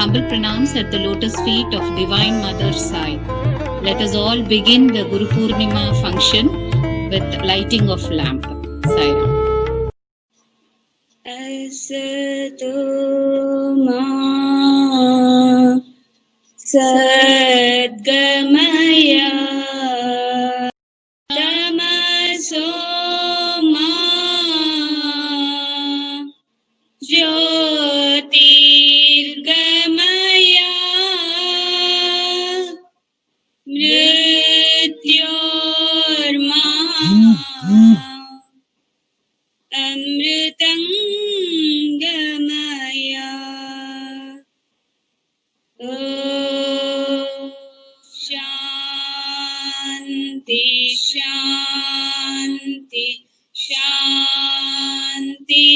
humble pranams at the lotus feet of Divine Mother Sai. Let us all begin the Guru Purnima function with lighting of lamp. Sai Ram. Asato ma sadgamaya tamaso ma jyotirgamaya mrityorma amritangamaya. Shanti Shanti Shanti.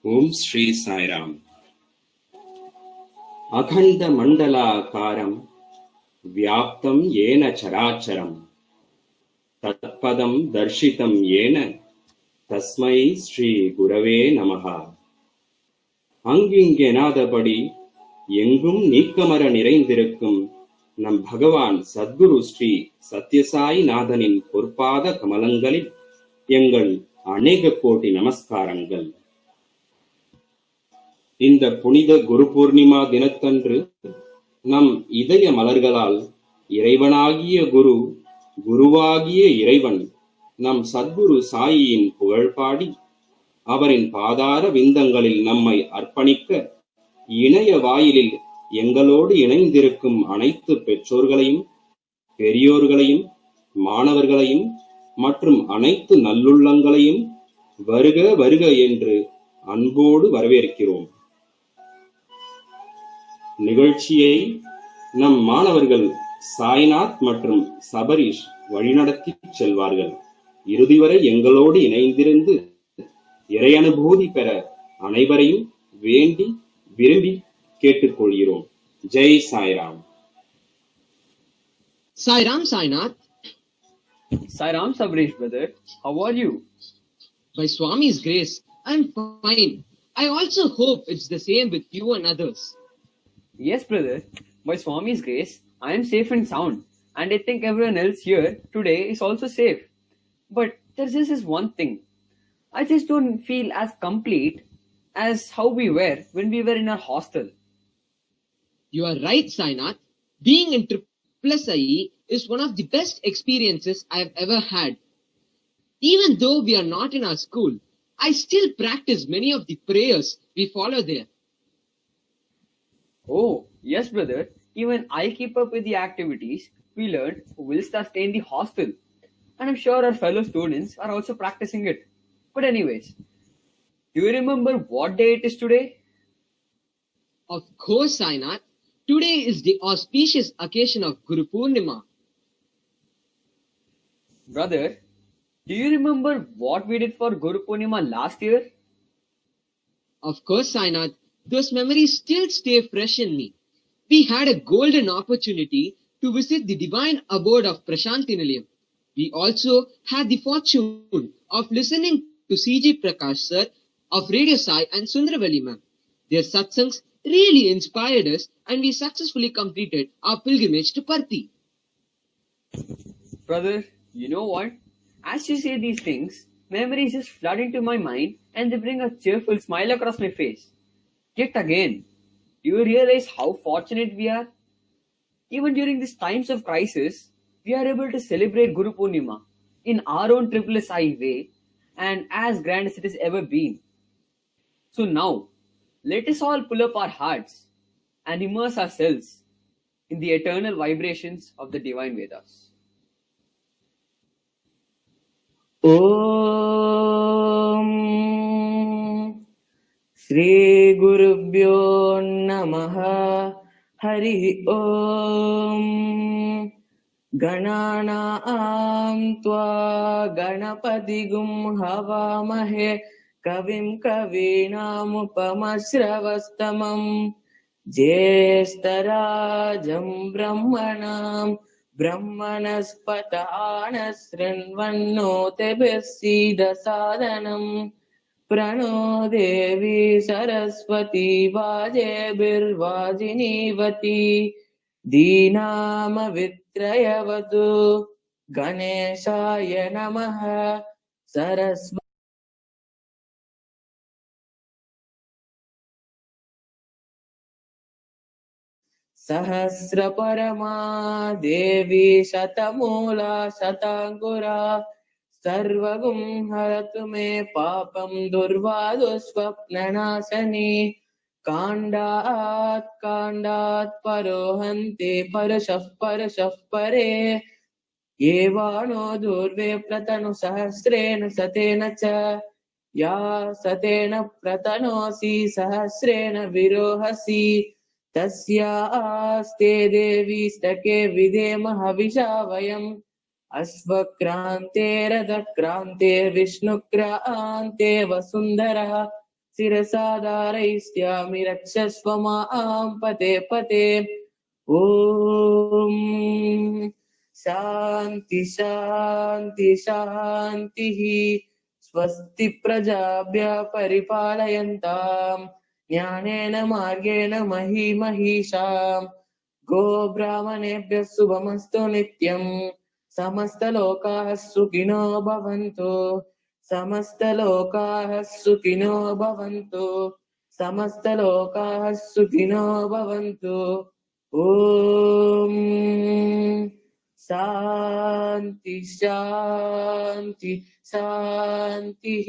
Om Shri Sai Ram. Akhanda Mandalakaram Vyaptam Yena Characharam Tatpadam Darshitam Yena Tasmai Shri Gurave Namaha. அங்கிங்கெனாதபடி எங்கும் நீக்கமர நிறைந்திருக்கும் நம் பகவான் சத்குரு ஸ்ரீ சத்யசாயி நாதனின் பொற்பாத கமலங்களில் எங்கள் அநேக கோடி நமஸ்காரங்கள். இந்த புனித குரு பூர்ணிமா தினத்தன்று நம் இதய மலர்களால் இறைவனாகிய குரு, குருவாகிய இறைவன் நம் சத்குரு சாயியின் புகழ்பாடி அவரின் பாதார விந்தங்களில் நம்மை அர்ப்பணிக்க இணைய வாயிலில் எங்களோடு இணைந்திருக்கும் அனைத்து பெற்றோர்களையும், பெரியோர்களையும், மாணவர்களையும் மற்றும் அனைத்து நல்லுள்ளங்களையும் வருக வருக என்று அன்போடு வரவேற்கிறோம். நிகழ்ச்சியை நம் மாணவர்கள் சாய்நாத் மற்றும் சபரீஷ் வழிநடத்தி செல்வார்கள். இறுதி வரை எங்களோடு இணைந்திருந்து இறை அனுபூதி பெற அனைவரையும் வேண்டி விரும்பி கேட்டுக்கொள்கிறோம். Jai Sairam. Sairam Sainath. Sairam Sabarish brother, how are you? By Swami's grace, I'm fine. I also hope it's the same with you and others. Yes brother, by Swami's grace, I am safe and sound, and I think everyone else here today is also safe. But there's just this one thing. I just don't feel as complete as how we were when we were in our hostel. You are right, Sainath. Being in IIIE is one of the best experiences I have ever had. Even though we are not in our school, I still practice many of the prayers we follow there. Oh, yes brother, even I keep up with the activities we learned whilst I stay in the hostel. And I'm sure our fellow students are also practicing it. But anyways, do you remember what day it is today? Of course, Sainath. Today is the auspicious occasion of Guru Purnima. Brother, do you remember what we did for Guru Purnima last year? Of course, Sainath. Those memories still stay fresh in me. We had a golden opportunity to visit the divine abode of Prashanti Nilayam. We also had the fortune of listening to C.G. Prakash sir of Radio Sai and Sundaravali ma'am. Their satsangs really inspired us and we successfully completed our pilgrimage to Parthi. Brother, you know what? As you say these things, memories just flood into my mind and they bring a cheerful smile across my face. Yet again, do you realize how fortunate we are? Even during these times of crisis, we are able to celebrate Guru Purnima in our own IIISI way and as grand as it has ever been. So now, let us all pull up our hearts and immerse ourselves in the eternal vibrations of the divine Vedas. Om Shri Gurubhyo Namaha Hari Om Gananam Tva Ganapatigum Havamahe Kavim Kavinam Upamasravastamam Jyeshtarajam Brahmanam ब्रह्मणस्पत आनशृण्वन्नोतिभिः सीदसादनम् प्रणो देवी सरस्वती वाजेभिर्वाजिनीवती दीनामवित्रयवतु गणेशाय नमः सरस्वती सहस्रपरमा देवी शतमूला शताङ्कुरा सर्वगुं हरतु मे पापं दुर्वादुस्वप्ननाशनी काण्डात् परोहन्ते परशः परे येवाणो दूर्वे प्रतनु सहस्रेण शतेन च या शतेन प्रतनोऽसि सहस्रेण विरोहसि तस्यास्ते देवी स्तके विधेम हविषा वयम् अश्वक्रान्ते विष्णुक्रान्ते वसुन्धरः शिरसा धारयिष्यामि रक्षस्व मां पते पते ॐ शान्ति शान्ति शान्तिः स्वस्ति प्रजाभ्यः परिपालयन्ताम् ज्ञानेन मार्गेण महीषाम् गोब्राह्मणेभ्यः शुभमस्तु नित्यम् समस्तलोकाः सुखिनो भवन्तु समस्तलोकाः सुखिनो भवन्तु समस्तलोकाः सुखिनो भवन्तु ॐ शान्ति शान्ति शान्तिः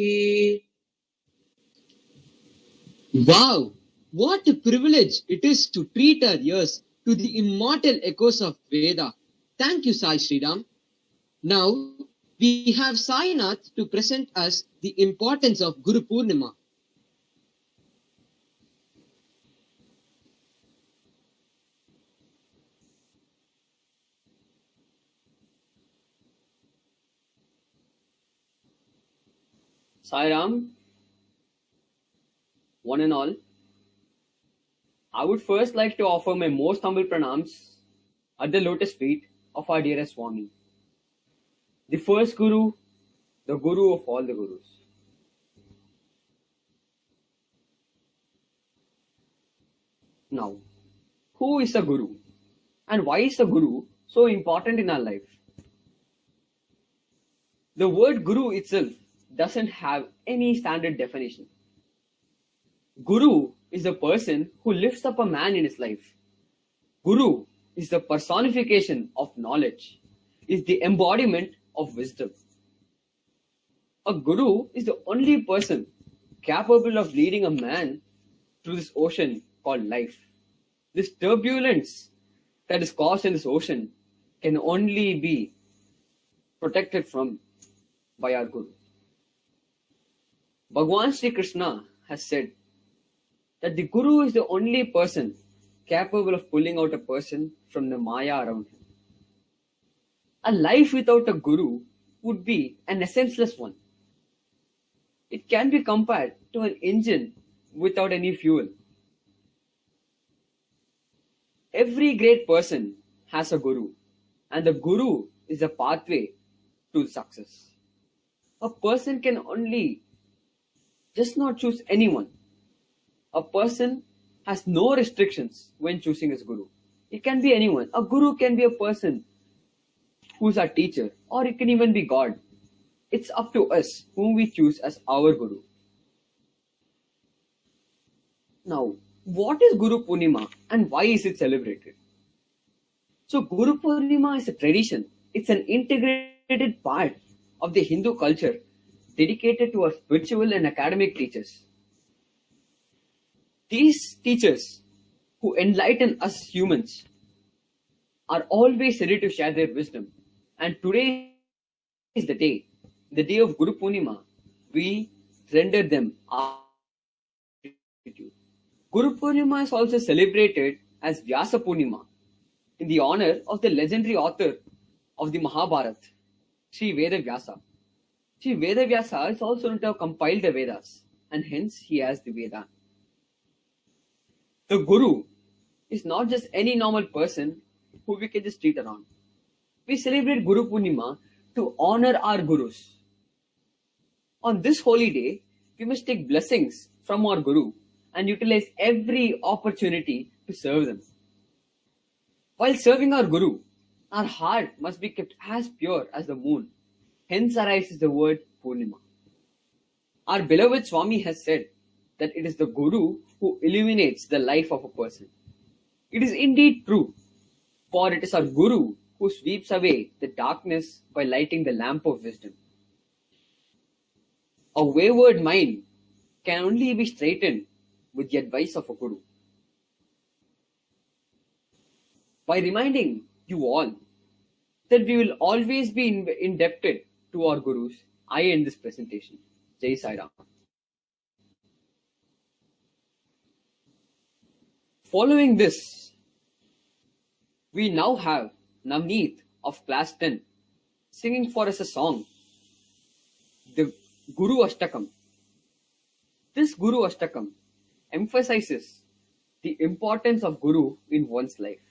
Wow! What a privilege it is to treat our ears to the immortal echoes of Veda. Thank you, Sai Sridham. Now, we have Sainath to present us the importance of Guru Purnima. Sai Ram, one and all, I would first like to offer my most humble pranams at the lotus feet of our dearest Swami, the first Guru, the Guru of all the Gurus. Now, who is a Guru and why is a Guru so important in our life? The word Guru itself doesn't have any standard definition. Guru is the person who lifts up a man in his life. Guru is the personification of knowledge, is the embodiment of wisdom. A Guru is the only person capable of leading a man through this ocean called life. This turbulence that is caused in this ocean can only be protected from by our Guru. Bhagwan Sri Krishna has said that the Guru is the only person capable of pulling out a person from the Maya around him. A life without a Guru would be an essenceless one. It can be compared to an engine without any fuel. Every great person has a Guru, and the Guru is the pathway to success. A person can only just not choose anyone. A person has no restrictions when choosing his Guru. It can be anyone. A Guru can be a person who's our teacher, or it can even be God. It's up to us whom we choose as our Guru. Now, what is Guru Purnima and why is it celebrated? So, Guru Purnima is a tradition. It's an integrated part of the Hindu culture dedicated to our spiritual and academic teachers. These teachers who enlighten us humans are always ready to share their wisdom. And today is the day of Guru Purnima. We render them our gratitude. Guru Purnima is also celebrated as Vyasa Purnima in the honor of the legendary author of the Mahabharata, Sri Veda Vyasa. Sri Veda Vyasa is also known to have compiled the Vedas, and hence he has the Veda. The Guru is not just any normal person who we can just treat around. we celebrate Guru Purnima to honor our Gurus. On this holy day, we must take blessings from our Guru and utilize every opportunity to serve them. While serving our Guru, our heart must be kept as pure as the moon. Hence arises the word Purnima. Our beloved Swami has said that it is the Guru who illuminates the life of a person. It is indeed true, for it is our Guru who sweeps away the darkness by lighting the lamp of wisdom. A wayward mind can only be straightened with the advice of a Guru. By reminding you all that we will always be indebted to our Gurus, I end this presentation. Jai Sai Ram. Following this, we now have Navneet of class 10 singing for us a song, the Guru Ashtakam. This Guru Ashtakam emphasizes the importance of Guru in one's life.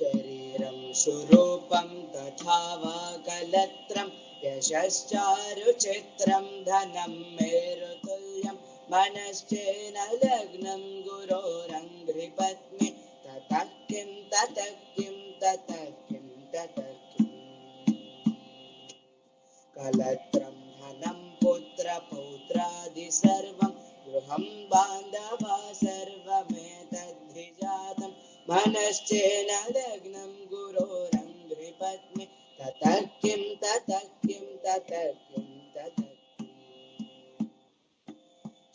शरीरं सुरूपं तथा वा कलत्रं यशश्चारुचित्रं धनं मेरुतुल्यं मनश्चेन लग्नं गुरोरङ्घ्रिपद्मे ततः किं ततः किं ततः किं ततः किं कलत्रं धनं पुत्रपौत्रादि सर्वं गृहं बान्धवा सर्वमेतद्धिजातं मनश्चेन लग्नं गुरोरङ्घ्रिपद्मे ततः किं ततः किं ततः किं ततः किं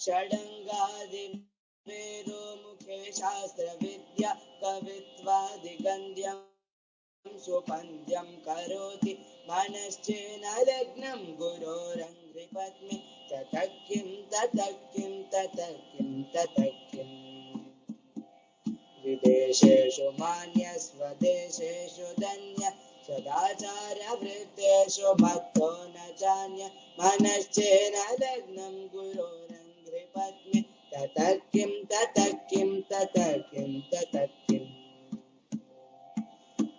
षडङ्गादिवेदो मुखे शास्त्रविद्या कवित्वादिगन्ध्यं सुपन्द्यं करोति मनश्चेन लग्नं गुरोरङ्घ्रिपद्मे ततः किं ततः किं ततः किं ततः किम् विदेशेषु मान्य स्वदेशेषु धन्य सदाचारवृत्तेषु भक्तो न जान्य मनश्चेन लग्नं गुरोरङ्घ्रिपद्मे ततः किं ततः किं ततः किं ततः किम्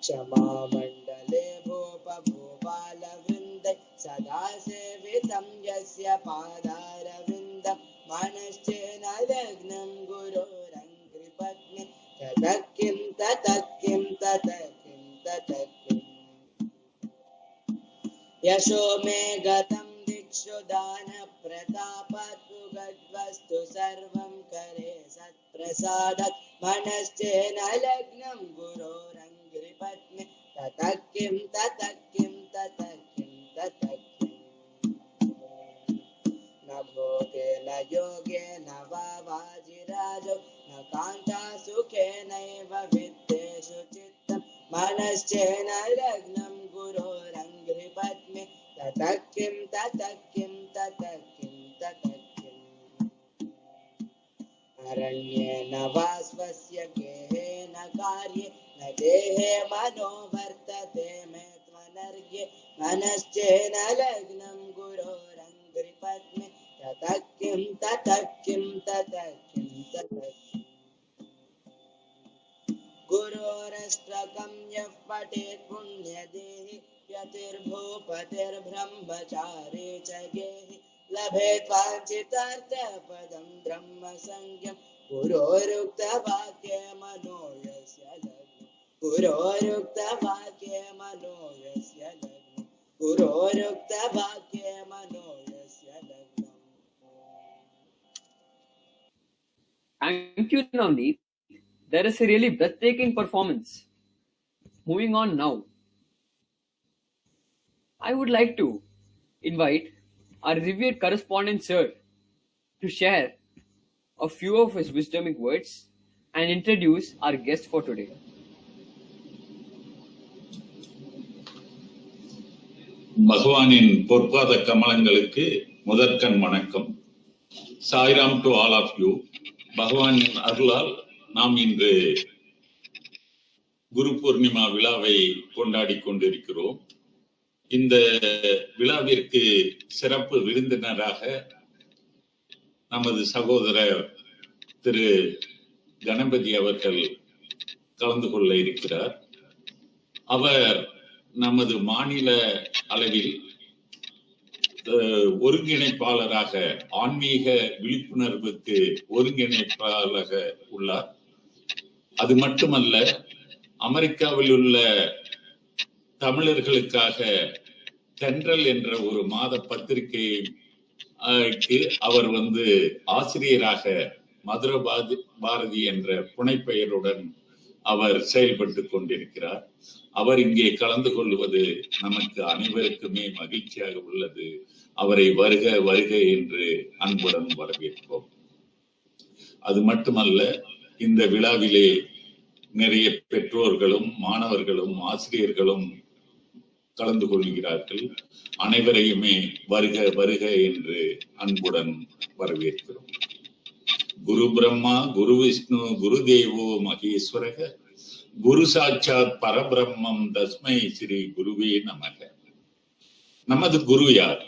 क्षमामण्डले भूपभूपालवृन्दै सदा सेवितं यस्य पादारविन्दं मनश्चेन लग्नं गुरोरङ्घ्रिपद्मे ततः किं ततः किं ततः किं ततः किम् यशो मे गतं दिक्षु दानप्रतापात् पुगद्वस्तु सर्वं करे सत्प्रसादात् मनश्चेन लग्नं गुरोरङ्घ्रिपद्मे ततः किं ततः किं ततः किं ततः किम् न भोगे न योगे न वा वाजिराजो न कान्तासुखेनैव विद्येषु चित्तं मनश्चेन लग्नं गुरोरङ्घ्रिपद्मे ततः किं ततः किं ततः किं ततः किम् अरण्ये न वा स्वस्य गेहे न कार्ये न देहे मनो वर्तते मे त्वनर्घ्ये मनश्चेन लग्नं गुरोरङ्घ्रिपद्मे ततः किं ततः किं ततः किं ततः किम् गुरोरष्टकं यः पठेत् पुण्यदेहि यतिर्भूपतिर्ब्रह्मचारी च गेहि लभेत् वाञ्छितार्थपदं ब्रह्मसंज्ञं गुरोरुक्तवाक्ये मनो यस्य लग्नं गुरोरुक्तवाक्ये मनो यस्य लग्नं गुरोरुक्तवाक्ये मनो यस्य लग्नं. Thank you, Navneet. That is a really breathtaking performance. Moving on now. I would like to invite our revered correspondent sir to share a few of his wisdomic words and introduce our guest for today. பகவானின் பொற்பாத கமலங்களுக்கு முதற்கண் வணக்கம். Sairam to all of you. பகவானின் அருளால் நாம் இன்று குரு பூர்ணிமா விழாவை கொண்டாடி கொண்டிருக்கிறோம். இந்த விழாவிற்கு சிறப்பு விருந்தினராக நமது சகோதரர் திரு கணபதி அவர்கள் கலந்து கொள்ள இருக்கிறார். அவர் நமது மாநில அளவில் ஒருங்கிணைப்பாளராக, ஆன்மீக விழிப்புணர்வுக்கு ஒருங்கிணைப்பாளராக உள்ளார். அது மட்டுமல்ல, அமெரிக்காவில் உள்ள தமிழர்களுக்காக தென்றல் என்ற ஒரு மாத பத்திரிகைக்கு அவர் ஆசிரியராக மதுர பாரதி என்ற புனைப்பெயருடன் அவர் செயல்பட்டு கொண்டிருக்கிறார். அவர் இங்கே கலந்து கொள்வது நமக்கு அனைவருக்குமே மகிழ்ச்சியாக உள்ளது. அவரை வருக வருக என்று அன்புடன் வரவேற்போம். அது மட்டுமல்ல, இந்த விழாவிலே நிறைய பெற்றோர்களும் மாணவர்களும் ஆசிரியர்களும் கலந்து கொள்கிறார்கள். அனைவரையுமே வருக வருக என்று அன்புடன் வரவேற்கிறோம். குரு பிரம்மா குரு விஷ்ணு குரு தேவோ மகேஸ்வரக குரு சாட்சாத் பரபிரம்மம் தஸ்மை ஸ்ரீ குருவே நமக. நமது குரு யார்?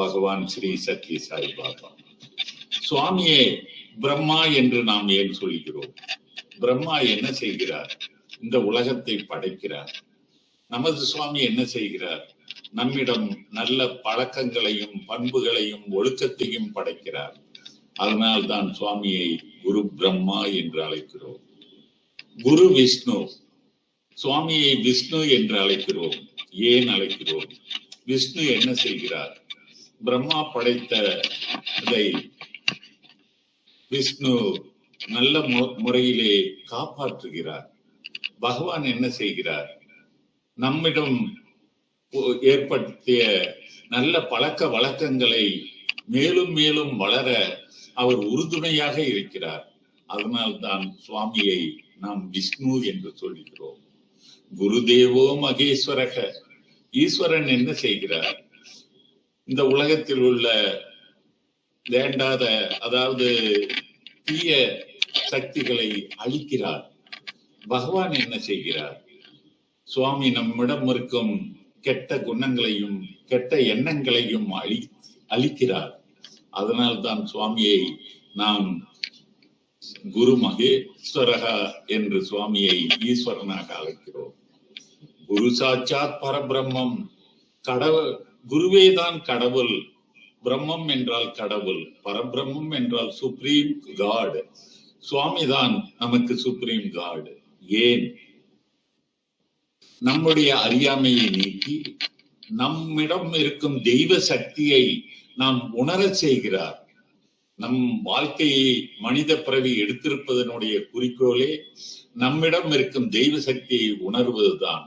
பகவான் ஸ்ரீ சத்ய சாய் பாபா. சுவாமியே பிரம்மா என்று நாம் ஏன் சொல்கிறோம்? பிரம்மா என்ன செய்கிறார்? இந்த உலகத்தை படைக்கிறார். நமது சுவாமி என்ன செய்கிறார்? நம்மிடம் நல்ல பழக்கங்களையும் பண்புகளையும் ஒழுக்கத்தையும் படைக்கிறார். அதனால் தான் சுவாமியை குரு பிரம்மா என்று அழைக்கிறோம். குரு விஷ்ணு, சுவாமியை விஷ்ணு என்று அழைக்கிறோம். ஏன் அழைக்கிறோம்? விஷ்ணு என்ன செய்கிறார்? பிரம்மா படைத்ததை விஷ்ணு நல்ல முறையிலே காப்பாற்றுகிறார். பகவான் என்ன செய்கிறார்? நம்மிடம் ஏற்படுத்திய நல்ல பழக்க வழக்கங்களை மேலும் மேலும் வளர அவர் உறுதுணையாக இருக்கிறார். அதனால்தான் சுவாமியை நாம் விஷ்ணு என்று சொல்கிறோம். குருதேவோ மகேஸ்வரக, ஈஸ்வரன் என்ன செய்கிறார்? இந்த உலகத்தில் உள்ள வேண்டாத, அதாவது தீய சக்திகளை அழிக்கிறார். பகவான் என்ன செய்கிறார்? சுவாமி நம்மிடம் இருக்கும் கெட்ட குணங்களையும் கெட்ட எண்ணங்களையும் அழிக்கிறார். அதனால்தான் சுவாமியை நாம் குரு மகேஸ்வரகா என்று சுவாமியை ஈஸ்வரனாக அழைக்கிறோம். குரு சாட்சாத் பரபிரம்மம், கடவுள், குருவேதான் கடவுள். பிரம்மம் என்றால் கடவுள், பரபிரம்மம் என்றால் சுப்ரீம் காட். சுவாமி தான் நமக்கு சுப்ரீம் காட். ஏன்? நம்முடைய அறியாமையை நீக்கி நம்மிடம் இருக்கும் தெய்வ சக்தியை நாம் உணர செய்கிறார். நம் வாழ்க்கையை மனித பிறவி எடுத்திருப்பதனுடைய குறிக்கோளே நம்மிடம் இருக்கும் தெய்வ சக்தியை உணர்வதுதான்.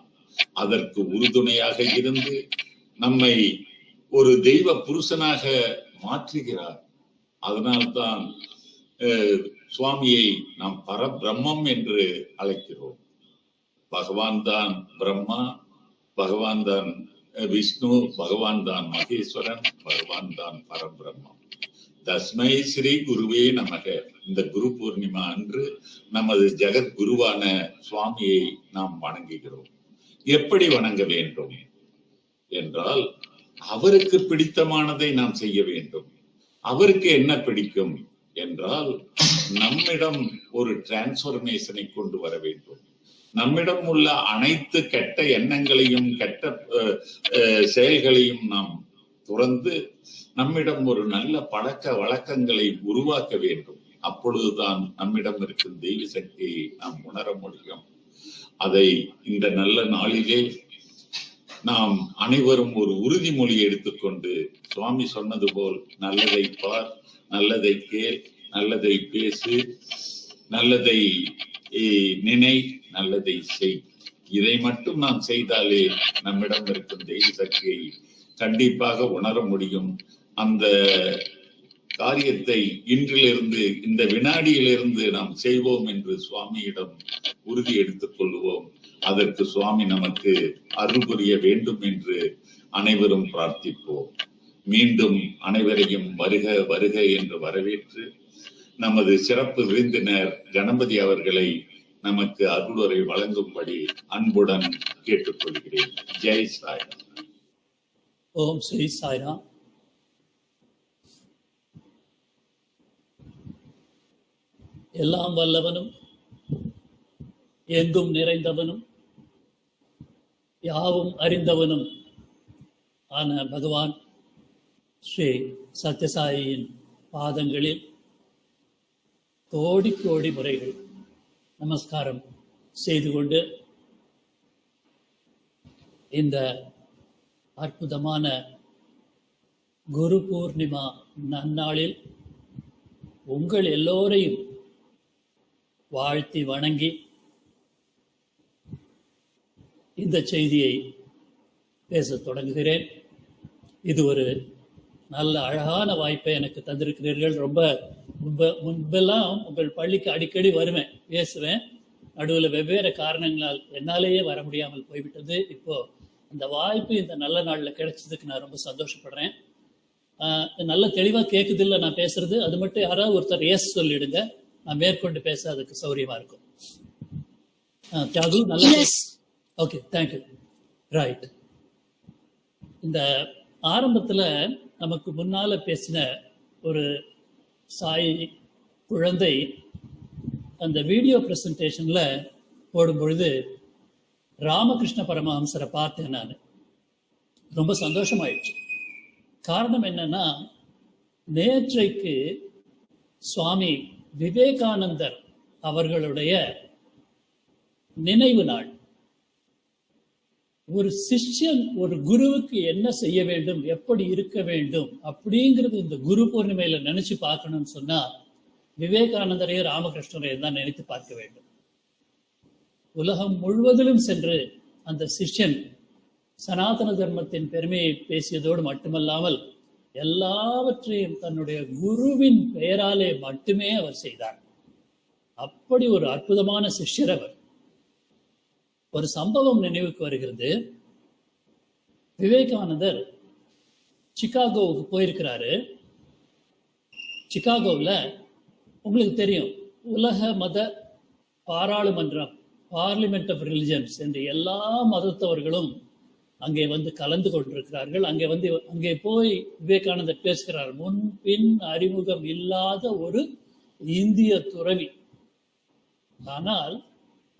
அதற்கு உறுதுணையாக இருந்து நம்மை ஒரு தெய்வ புருஷனாக மாற்றுகிறார். அதனால்தான் சுவாமியை நாம் பரபிரம்மம் என்று அழைக்கிறோம். பகவான் தான் பிரம்மா, பகவான் தான் விஷ்ணு, பகவான் தான் மகேஸ்வரன், பகவான் தான் பரபிரம்மம். தஸ்மை ஸ்ரீ குருவே நமக. இந்த குரு பூர்ணிமா அன்று நமது ஜெகத் குருவான சுவாமியை நாம் வணங்குகிறோம். எப்படி வணங்க வேண்டும் என்றால், அவருக்கு பிடித்தமானதை நாம் செய்ய வேண்டும். அவருக்கு என்ன பிடிக்கும் என்றால், நம்மிடம் ஒரு டிரான்ஸ்பர்மேஷனை கொண்டு வர வேண்டும். நம்மிடம் உள்ள அனைத்து கெட்ட எண்ணங்களையும் கெட்ட செயல்களையும் நாம் துறந்து நம்மிடம் ஒரு நல்ல பழக்க வழக்கங்களை உருவாக்க வேண்டும். அப்பொழுதுதான் நம்மிடம் இருக்கும் தெய்வ சக்தியை நாம் உணர முடியும். அதை இந்த நல்ல நாளிலே நாம் அனைவரும் ஒரு உறுதிமொழி எடுத்துக்கொண்டு, சுவாமி சொன்னது போல் நல்லதை பார், நல்லதை கேள், நல்லதை பேசு, நல்லதை நினை, நல்லதை செய். இதை மட்டும் நாம் செய்தாலே நம்மிடம் இருக்கும் தெய்வ சக்தியை கண்டிப்பாக உணர முடியும். அந்த காரியத்தை இன்றிலிருந்து, இந்த வினாடியிலிருந்து நாம் செய்வோம் என்று சுவாமியிடம் உறுதி எடுத்துக் கொள்வோம். அதற்கு சுவாமி நமக்கு அருள் புரிய வேண்டும் என்று அனைவரும் பிரார்த்திப்போம். மீண்டும் அனைவரையும் வருக வருக என்று வரவேற்று நமது சிறப்பு விருந்தினர் கணபதி அவர்களை நமக்கு அருளுரை வழங்கும்படி அன்புடன் கேட்டுக்கொள்கிறேன். ஜெய் சாய். ஓம் ஸ்ரீ சாய்ராம். எல்லாம் வல்லவனும் எங்கும் நிறைந்தவனும் யாவும் அறிந்தவனும் ஆன பகவான் ஸ்ரீ சத்யசாயியின் பாதங்களில் கோடி கோடி முறைகள் நமஸ்காரம் செய்து கொண்டு இந்த அற்புதமான குரு பூர்ணிமா நன்னாளில் உங்கள் எல்லோரையும் வாழ்த்தி வணங்கி இந்த செய்தியை பேசத் தொடங்குகிறேன். இது ஒரு நல்ல அழகான வாய்ப்பை எனக்கு தந்திருக்கிறீர்கள். ரொம்ப முன்பெல்லாம் உங்கள் பள்ளிக்கு அடிக்கடி வருவேன், பேசுவேன். நடுவில் வெவ்வேறு காரணங்களால் என்னாலேயே வர முடியாமல் போய்விட்டது. இப்போ அந்த வாய்ப்பு இந்த நல்ல நாளில் கிடைச்சதுக்கு நான் ரொம்ப சந்தோஷப்படுறேன். நல்ல தெளிவாக கேட்குது இல்லை நான் பேசுறது? அது மட்டும் யாராவது ஒருத்தர் எஸ் சொல்லிடுங்க, நான் மேற்கொண்டு பேச அதுக்கு சௌரியமா இருக்கும். தியாகு நல்ல ஓகே, தேங்க்யூ. ரைட், இந்த ஆரம்பத்தில் நமக்கு முன்னால பேசின ஒரு சாய் குழந்தை அந்த வீடியோ பிரசன்டேஷன்ல போடும் பொழுது ராமகிருஷ்ண பரமஹம்சரை பார்த்தேன். நான் ரொம்ப சந்தோஷமாயிடுச்சு. காரணம் என்னன்னா, நேற்றைக்கு சுவாமி விவேகானந்தர் அவர்களுடைய நினைவு நாள். ஒரு சிஷ்யன் ஒரு குருவுக்கு என்ன செய்ய வேண்டும், எப்படி இருக்க வேண்டும் அப்படிங்கிறது இந்த குரு பூர்ணிமையில நினைச்சு பார்க்கணும்னு சொன்னா விவேகானந்தரையும் ராமகிருஷ்ணரையும் தான் நினைத்து பார்க்க வேண்டும். உலகம் முழுவதிலும் சென்று அந்த சிஷ்யன் சனாதன தர்மத்தின் பெருமையை பேசியதோடு மட்டுமல்லாமல் எல்லாவற்றையும் தன்னுடைய குருவின் பெயராலே மட்டுமே அவர் செய்தார். அப்படி ஒரு அற்புதமான சிஷ்யர் அவர். ஒரு சம்பவம் நினைவுக்கு வருகிறது. விவேகானந்தர் சிகாகோவுக்கு போயிருக்கிறாரு. சிகாகோவில் உங்களுக்கு தெரியும், உலக மத பாராளுமன்றம், பார்லிமெண்ட் ஆஃப் ரிலிஜன்ஸ் என்று எல்லா மதத்தவர்களும் அங்கே வந்து கலந்து கொண்டிருக்கிறார்கள். அங்கே போய் விவேகானந்தர் பேசுகிறார். முன் பின் அறிமுகம் இல்லாத ஒரு இந்திய துறவி. ஆனால்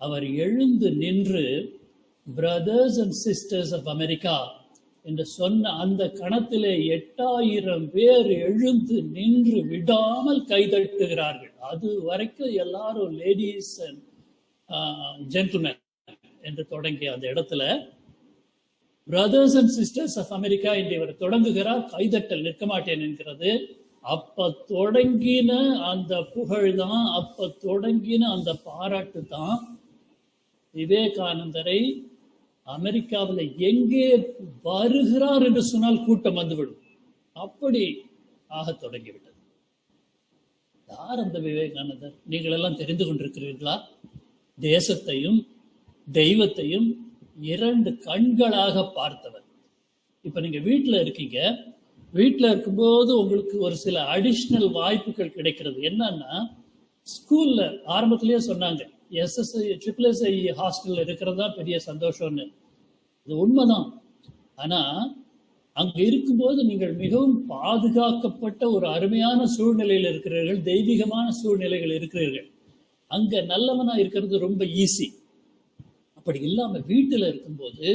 அவர் எழுந்து நின்று brothers and sisters of America என்று சொன்ன அந்த கணத்திலே 8000 பேர் எழுந்து நின்று விடாமல் கைதட்டுகிறார்கள். அது வரைக்கும் எல்லாரும் லேடிஸ் அண்ட் ஜென்டில்மேன் என்று தொடங்கிய அந்த இடத்துல brothers and sisters of America என்று இவர் தொடங்குகிறார். கைதட்டல் நிற்க மாட்டேன் என்கிறது. அப்ப தொடங்கின அந்த புகழ் தான், அப்ப தொடங்கின அந்த பாராட்டு தான் விவேகானந்தரை அமெரிக்காவில் எங்கே வருகிறார் என்று சொன்னால் கூட்டம் வந்துவிடும். அப்படி ஆக தொடங்கிவிட்டது. யார் அந்த விவேகானந்தர்? நீங்கள் எல்லாம் தெரிந்து கொண்டிருக்கிறீர்களா? தேசத்தையும் தெய்வத்தையும் 2 கண்களாக பார்த்தவர். இப்ப நீங்க வீட்டுல இருக்கீங்க. வீட்டுல இருக்கும்போது உங்களுக்கு ஒரு சில அடிஷ்னல் வாய்ப்புகள் கிடைக்கிறது. என்னன்னா, ஸ்கூல்ல ஆரம்பத்திலேயே சொன்னாங்க SSI ஹாஸ்டல்ல இருக்கிறதா பெரிய சந்தோஷம்னு. இது உண்மைதான். ஆனா அங்க இருக்கும்போது நீங்கள் மிகவும் பாதுகாக்கப்பட்ட ஒரு அருமையான சூழ்நிலையில் இருக்கிறீர்கள், தெய்வீகமான சூழ்நிலைகள் இருக்கிறீர்கள். அங்க நல்லவனா இருக்கிறது ரொம்ப ஈஸி. அப்படி இல்லாம வீட்டுல இருக்கும்போது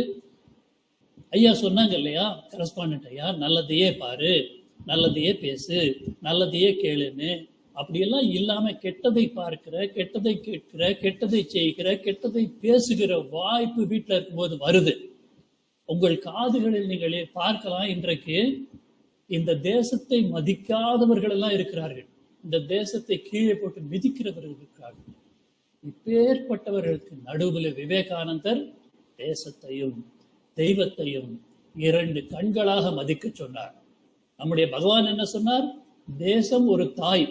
ஐயா சொன்னாங்க இல்லையா, கரஸ்பாண்டன்ட் ஐயா, நல்லதையே பாரு, நல்லதையே பேசு, நல்லதையே கேளுன்னு. அப்படியெல்லாம் இல்லாம கெட்டதை பார்க்கிற, கெட்டதை கேட்கிற, கெட்டதை செய்கிற, கெட்டதை பேசுகிற வாய்ப்பு வீட்டுல இருக்கும்போது வருது. உங்கள் காதுகளில் நீங்கள் பார்க்கலாம், இன்றைக்கு இந்த தேசத்தை மதிக்காதவர்கள் எல்லாம் இருக்கிறார்கள், இந்த தேசத்தை கீழே போட்டு மிதிக்கிறவர்கள் இருக்கிறார்கள். இப்பேற்பட்டவர்களுக்கு நடுவில் விவேகானந்தர் தேசத்தையும் தெய்வத்தையும் 2 கண்களாக மதிக்க சொன்னார். நம்முடைய பகவான் என்ன சொன்னார்? தேசம் ஒரு தாய்,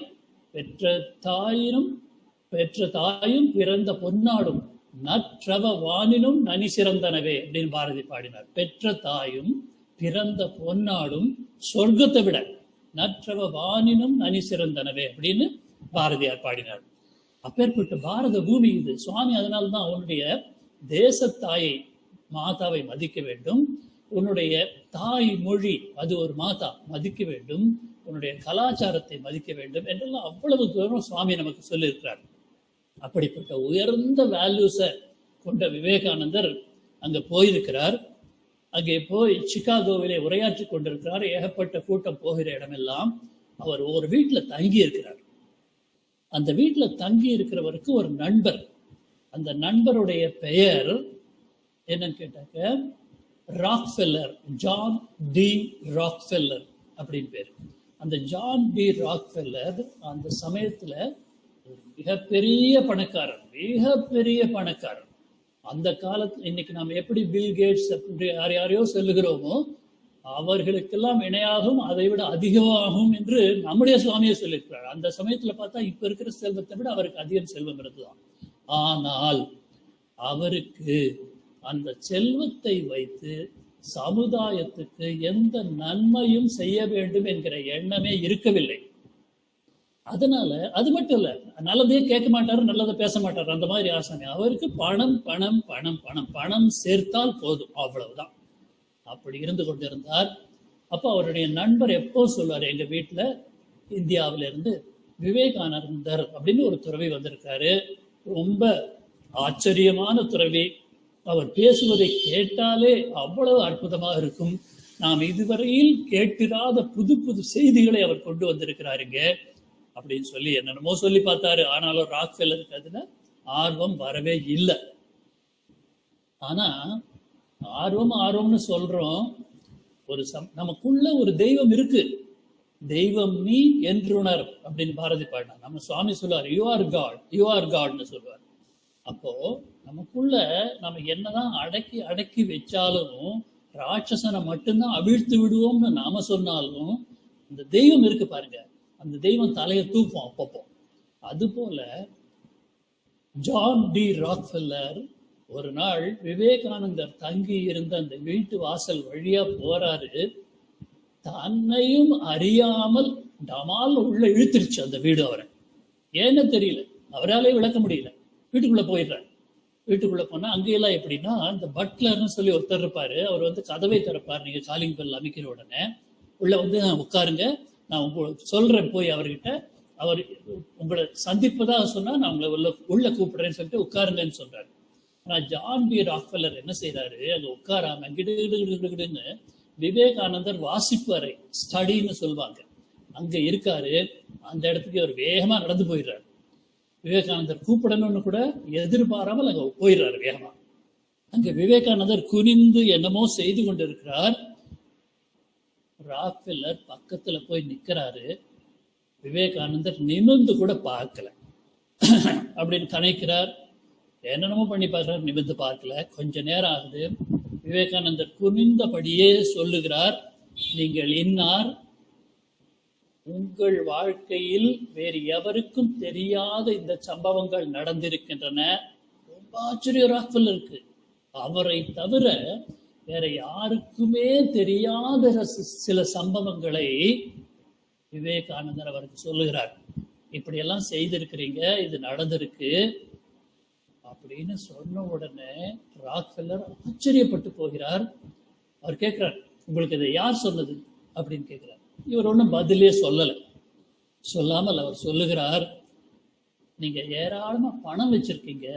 பெற்ற தாயும் பிறந்த பொன்னாடும் நற்றவ வானினும் நனி சிறந்தனவே அப்படின்னு பாரதி பாடினார். பெற்ற தாயும் பிறந்த பொன்னாடும் சொர்க்கத்தை விட நற்றவ வானினும் நனி சிறந்தனவே அப்படின்னு பாரதியார் பாடினார். அப்பேற்பட்ட பாரத பூமி இது. சுவாமி அதனால்தான் உன்னுடைய தேசத்தாயை, மாதாவை மதிக்க வேண்டும். உன்னுடைய தாய் மொழி, அது ஒரு மாதா, மதிக்க வேண்டும். உன்னுடைய கலாச்சாரத்தை மதிக்க வேண்டும் என்றெல்லாம் அவ்வளவு தூரம் சுவாமி நமக்கு சொல்லியிருக்கிறார். அப்படிப்பட்ட உயர்ந்த வேல்யூஸை கொண்ட விவேகானந்தர் அங்க போயிருக்கிறார். அங்கே போய் சிகாகோவிலே உரையாற்றி கொண்டிருக்கிறார். ஏகப்பட்ட கூட்டம் போகிற இடமெல்லாம் அவர் ஒரு வீட்டுல தங்கி இருக்கிறார். அந்த வீட்டுல தங்கி இருக்கிறவருக்கு ஒரு நண்பர், அந்த நண்பருடைய பெயர் என்னன்னு கேட்டாக்க ராக்ஃபெல்லர், ஜான் டி ராக்ஃபெல்லர் அப்படின்னு பேர். அந்த ஜான் டி ராக்ஃபெல்லர் அந்த சமயத்துல மிகப்பெரிய பணக்காரர், மிகப்பெரிய பணக்காரர். அந்த காலத்துல இன்னைக்கு நாம் எப்படி பில் கேட்ஸ் அப்படி யாரையோ சொல்லுகிறோமோ அவர்களுக்கெல்லாம் இணையாகும், அதை விட அதிகமாகும் என்று நம்முடைய சுவாமியை சொல்லியிருக்கிறார். அந்த சமயத்துல பார்த்தா இப்ப இருக்கிற செல்வத்தை விட அவருக்கு அதிகம் செல்வம் இருந்துதான். ஆனால் அவருக்கு அந்த செல்வத்தை வைத்து சமுதாயத்துக்கு எந்த நன்மையும் செய்ய வேண்டும் என்கிற எண்ணமே இருக்கவில்லை. அதனால அது மட்டும் இல்ல, நல்லதே கேட்க மாட்டாரு, நல்லதை பேச மாட்டாரு, அந்த மாதிரி ஆசாமி. அவருக்கு பணம் பணம் பணம் பணம் பணம் சேர்த்தால் போதும், அவ்வளவுதான். அப்படி இருந்து கொண்டிருந்தார். அப்போ அவருடைய நண்பர் எப்போ சொல்வார், எங்க வீட்டுல இந்தியாவில இருந்து விவேகானந்தர் அப்படின்னு ஒரு துறவி வந்திருக்காரு, ரொம்ப ஆச்சரியமான துறவி, அவர் பேசுவதை கேட்டாலே அவ்வளவு அற்புதமாக இருக்கும், நாம் இதுவரையில் கேட்டிராத புது புது செய்திகளை அவர் கொண்டு வந்திருக்கிறாருங்க அப்படின்னு சொல்லி என்னென்னமோ சொல்லி பார்த்தாரு. ஆனாலும் ராக்ஃபெல்லருக்கு அதுல ஆர்வம் வரவே இல்லை. ஆனா ஆர்வம்னு சொல்றோம், ஒரு நமக்குள்ள ஒரு தெய்வம் இருக்கு, தெய்வம் நீ என்றுணர் அப்படின்னு பாரதி பாடினா. நம்ம சுவாமி சொல்லுவார், you are God, you are காட்னு சொல்லுவார். அப்போ நமக்குள்ள நம்ம என்னதான் அடக்கி அடக்கி வச்சாலும் ராட்சசனை மட்டும்தான் அவிழ்த்து விடுவோம்னு நாம சொன்னாலும் அந்த தெய்வம் இருக்கு பாருங்க, அந்த தெய்வம் தலையை தூக்கும் அப்பப்போ. அது போல ஜான் டி ராக்ஃபெல்லர் ஒரு நாள் விவேகானந்தர் தங்கி இருந்த அந்த வீட்டு வாசல் வழியா போறாரு. தன்னையும் அறியாமல் டமால் உள்ள இழுத்துருச்சு அந்த வீடு. அவரை ஏன்னு தெரியல, அவராலே விளக்க முடியல. வீட்டுக்குள்ள போயிடுறாரு. வீட்டுக்குள்ள போனா அங்கெல்லாம் எப்படின்னா, இந்த பட்லர்னு சொல்லி ஒருத்தர் இருப்பாரு, அவர் வந்து கதவை திறப்பார். நீங்க காலிங் பெல் அமைக்கிற உடனே உள்ள வந்து உட்காருங்க, நான் உங்களுக்கு சொல்றேன் போய் அவர்கிட்ட, அவர் உங்களை சந்திப்பதாக சொன்னா நான் உங்களை உள்ள கூப்பிடுறேன்னு சொல்லிட்டு உட்காருங்கன்னு சொல்றாரு. ஆனா ஜான் டி ராக்ஃபெல்லர் என்ன செய்யறாரு, அங்க உட்காராம கிடுன்னு விவேகானந்தர் வாசிப்பு அறை, ஸ்டடின்னு சொல்லுவாங்க, அங்க இருக்காரு. அந்த இடத்துக்கு அவர் வேகமா நடந்து போயிடுறாரு. விவேகானந்தர் கூப்பிடணும்னு கூட எதிர்பாராமல் அங்க போயிடுறாரு வேகமா. அங்க விவேகானந்தர் குனிந்து என்னமோ செய்து கொண்டிருக்கிறார். ராக்ஃபெல்லர் பக்கத்துல போய் நிக்கிறாரு. விவேகானந்தர் நிமிர்ந்து கூட பார்க்கல. அப்படின்னு கணைக்கிறார், என்னென்னமோ பண்ணி பார்க்கிறார், நிமிர்ந்து பார்க்கல. கொஞ்ச நேரம் ஆகுது. விவேகானந்தர் குனிந்தபடியே சொல்லுகிறார், நீங்கள் இன்னார், உங்கள் வாழ்க்கையில் வேறு எவருக்கும் தெரியாத இந்த சம்பவங்கள் நடந்திருக்கின்றன. ரொம்ப ஆச்சரியம் ராக்ஃபெல்லருக்கு. அவரை தவிர வேற யாருக்குமே தெரியாத சில சம்பவங்களை விவேகானந்தர் அவருக்கு சொல்லுகிறார். இப்படியெல்லாம் செய்திருக்கிறீங்க, இது நடந்திருக்கு அப்படின்னு சொன்ன உடனே ராக்ஃபெல்லர் ஆச்சரியப்பட்டு போகிறார். அவர் கேட்கிறார், உங்களுக்கு இதை யார் சொன்னது அப்படின்னு கேட்கிறார். இவர் ஒன்றும் பதிலே சொல்லலை. சொல்லாமல் அவர் சொல்லுகிறார், நீங்க ஏராளமா பணம் வச்சிருக்கீங்க,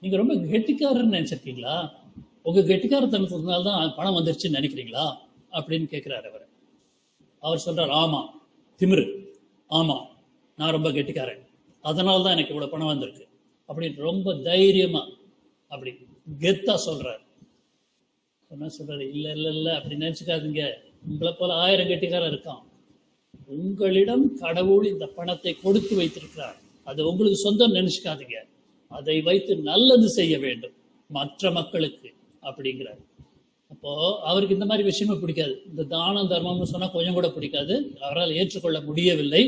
நீங்க ரொம்ப கெட்டிக்காரன்னு நினைச்சிருக்கீங்களா? உங்க கெட்டிக்காரத்தனத்தினால்தான் பணம் வந்துருச்சுன்னு நினைக்கிறீங்களா அப்படின்னு கேட்கிறார் அவர். அவர் சொல்றார், ஆமா, திமிரு, ஆமா, நான் ரொம்ப கெட்டிக்காரன், அதனால்தான் எனக்கு இவ்வளவு பணம் வந்திருக்கு அப்படின்னு ரொம்ப தைரியமா அப்படி கெத்தா சொல்றாரு. என்ன சொல்றாரு, இல்ல இல்ல இல்ல அப்படி நினைச்சுக்காதீங்க, உங்களை போல 1000 கெட்டிக்காரன் இருக்கான். உங்களிடம் கடவுள் இந்த பணத்தை கொடுத்து வைத்திருக்கிறார், அது உங்களுக்கு சொந்தம் நினைச்சுக்காதீங்க, அதை வைத்து நல்லது செய்ய வேண்டும் மற்ற மக்களுக்கு அப்படிங்கிறார். அப்போ அவருக்கு இந்த மாதிரி விஷயமே பிடிக்காது. இந்த தானம் தர்மம்னு சொன்னா கொஞ்சம் கூட பிடிக்காது. அவரால் ஏற்றுக்கொள்ள முடியவில்லை.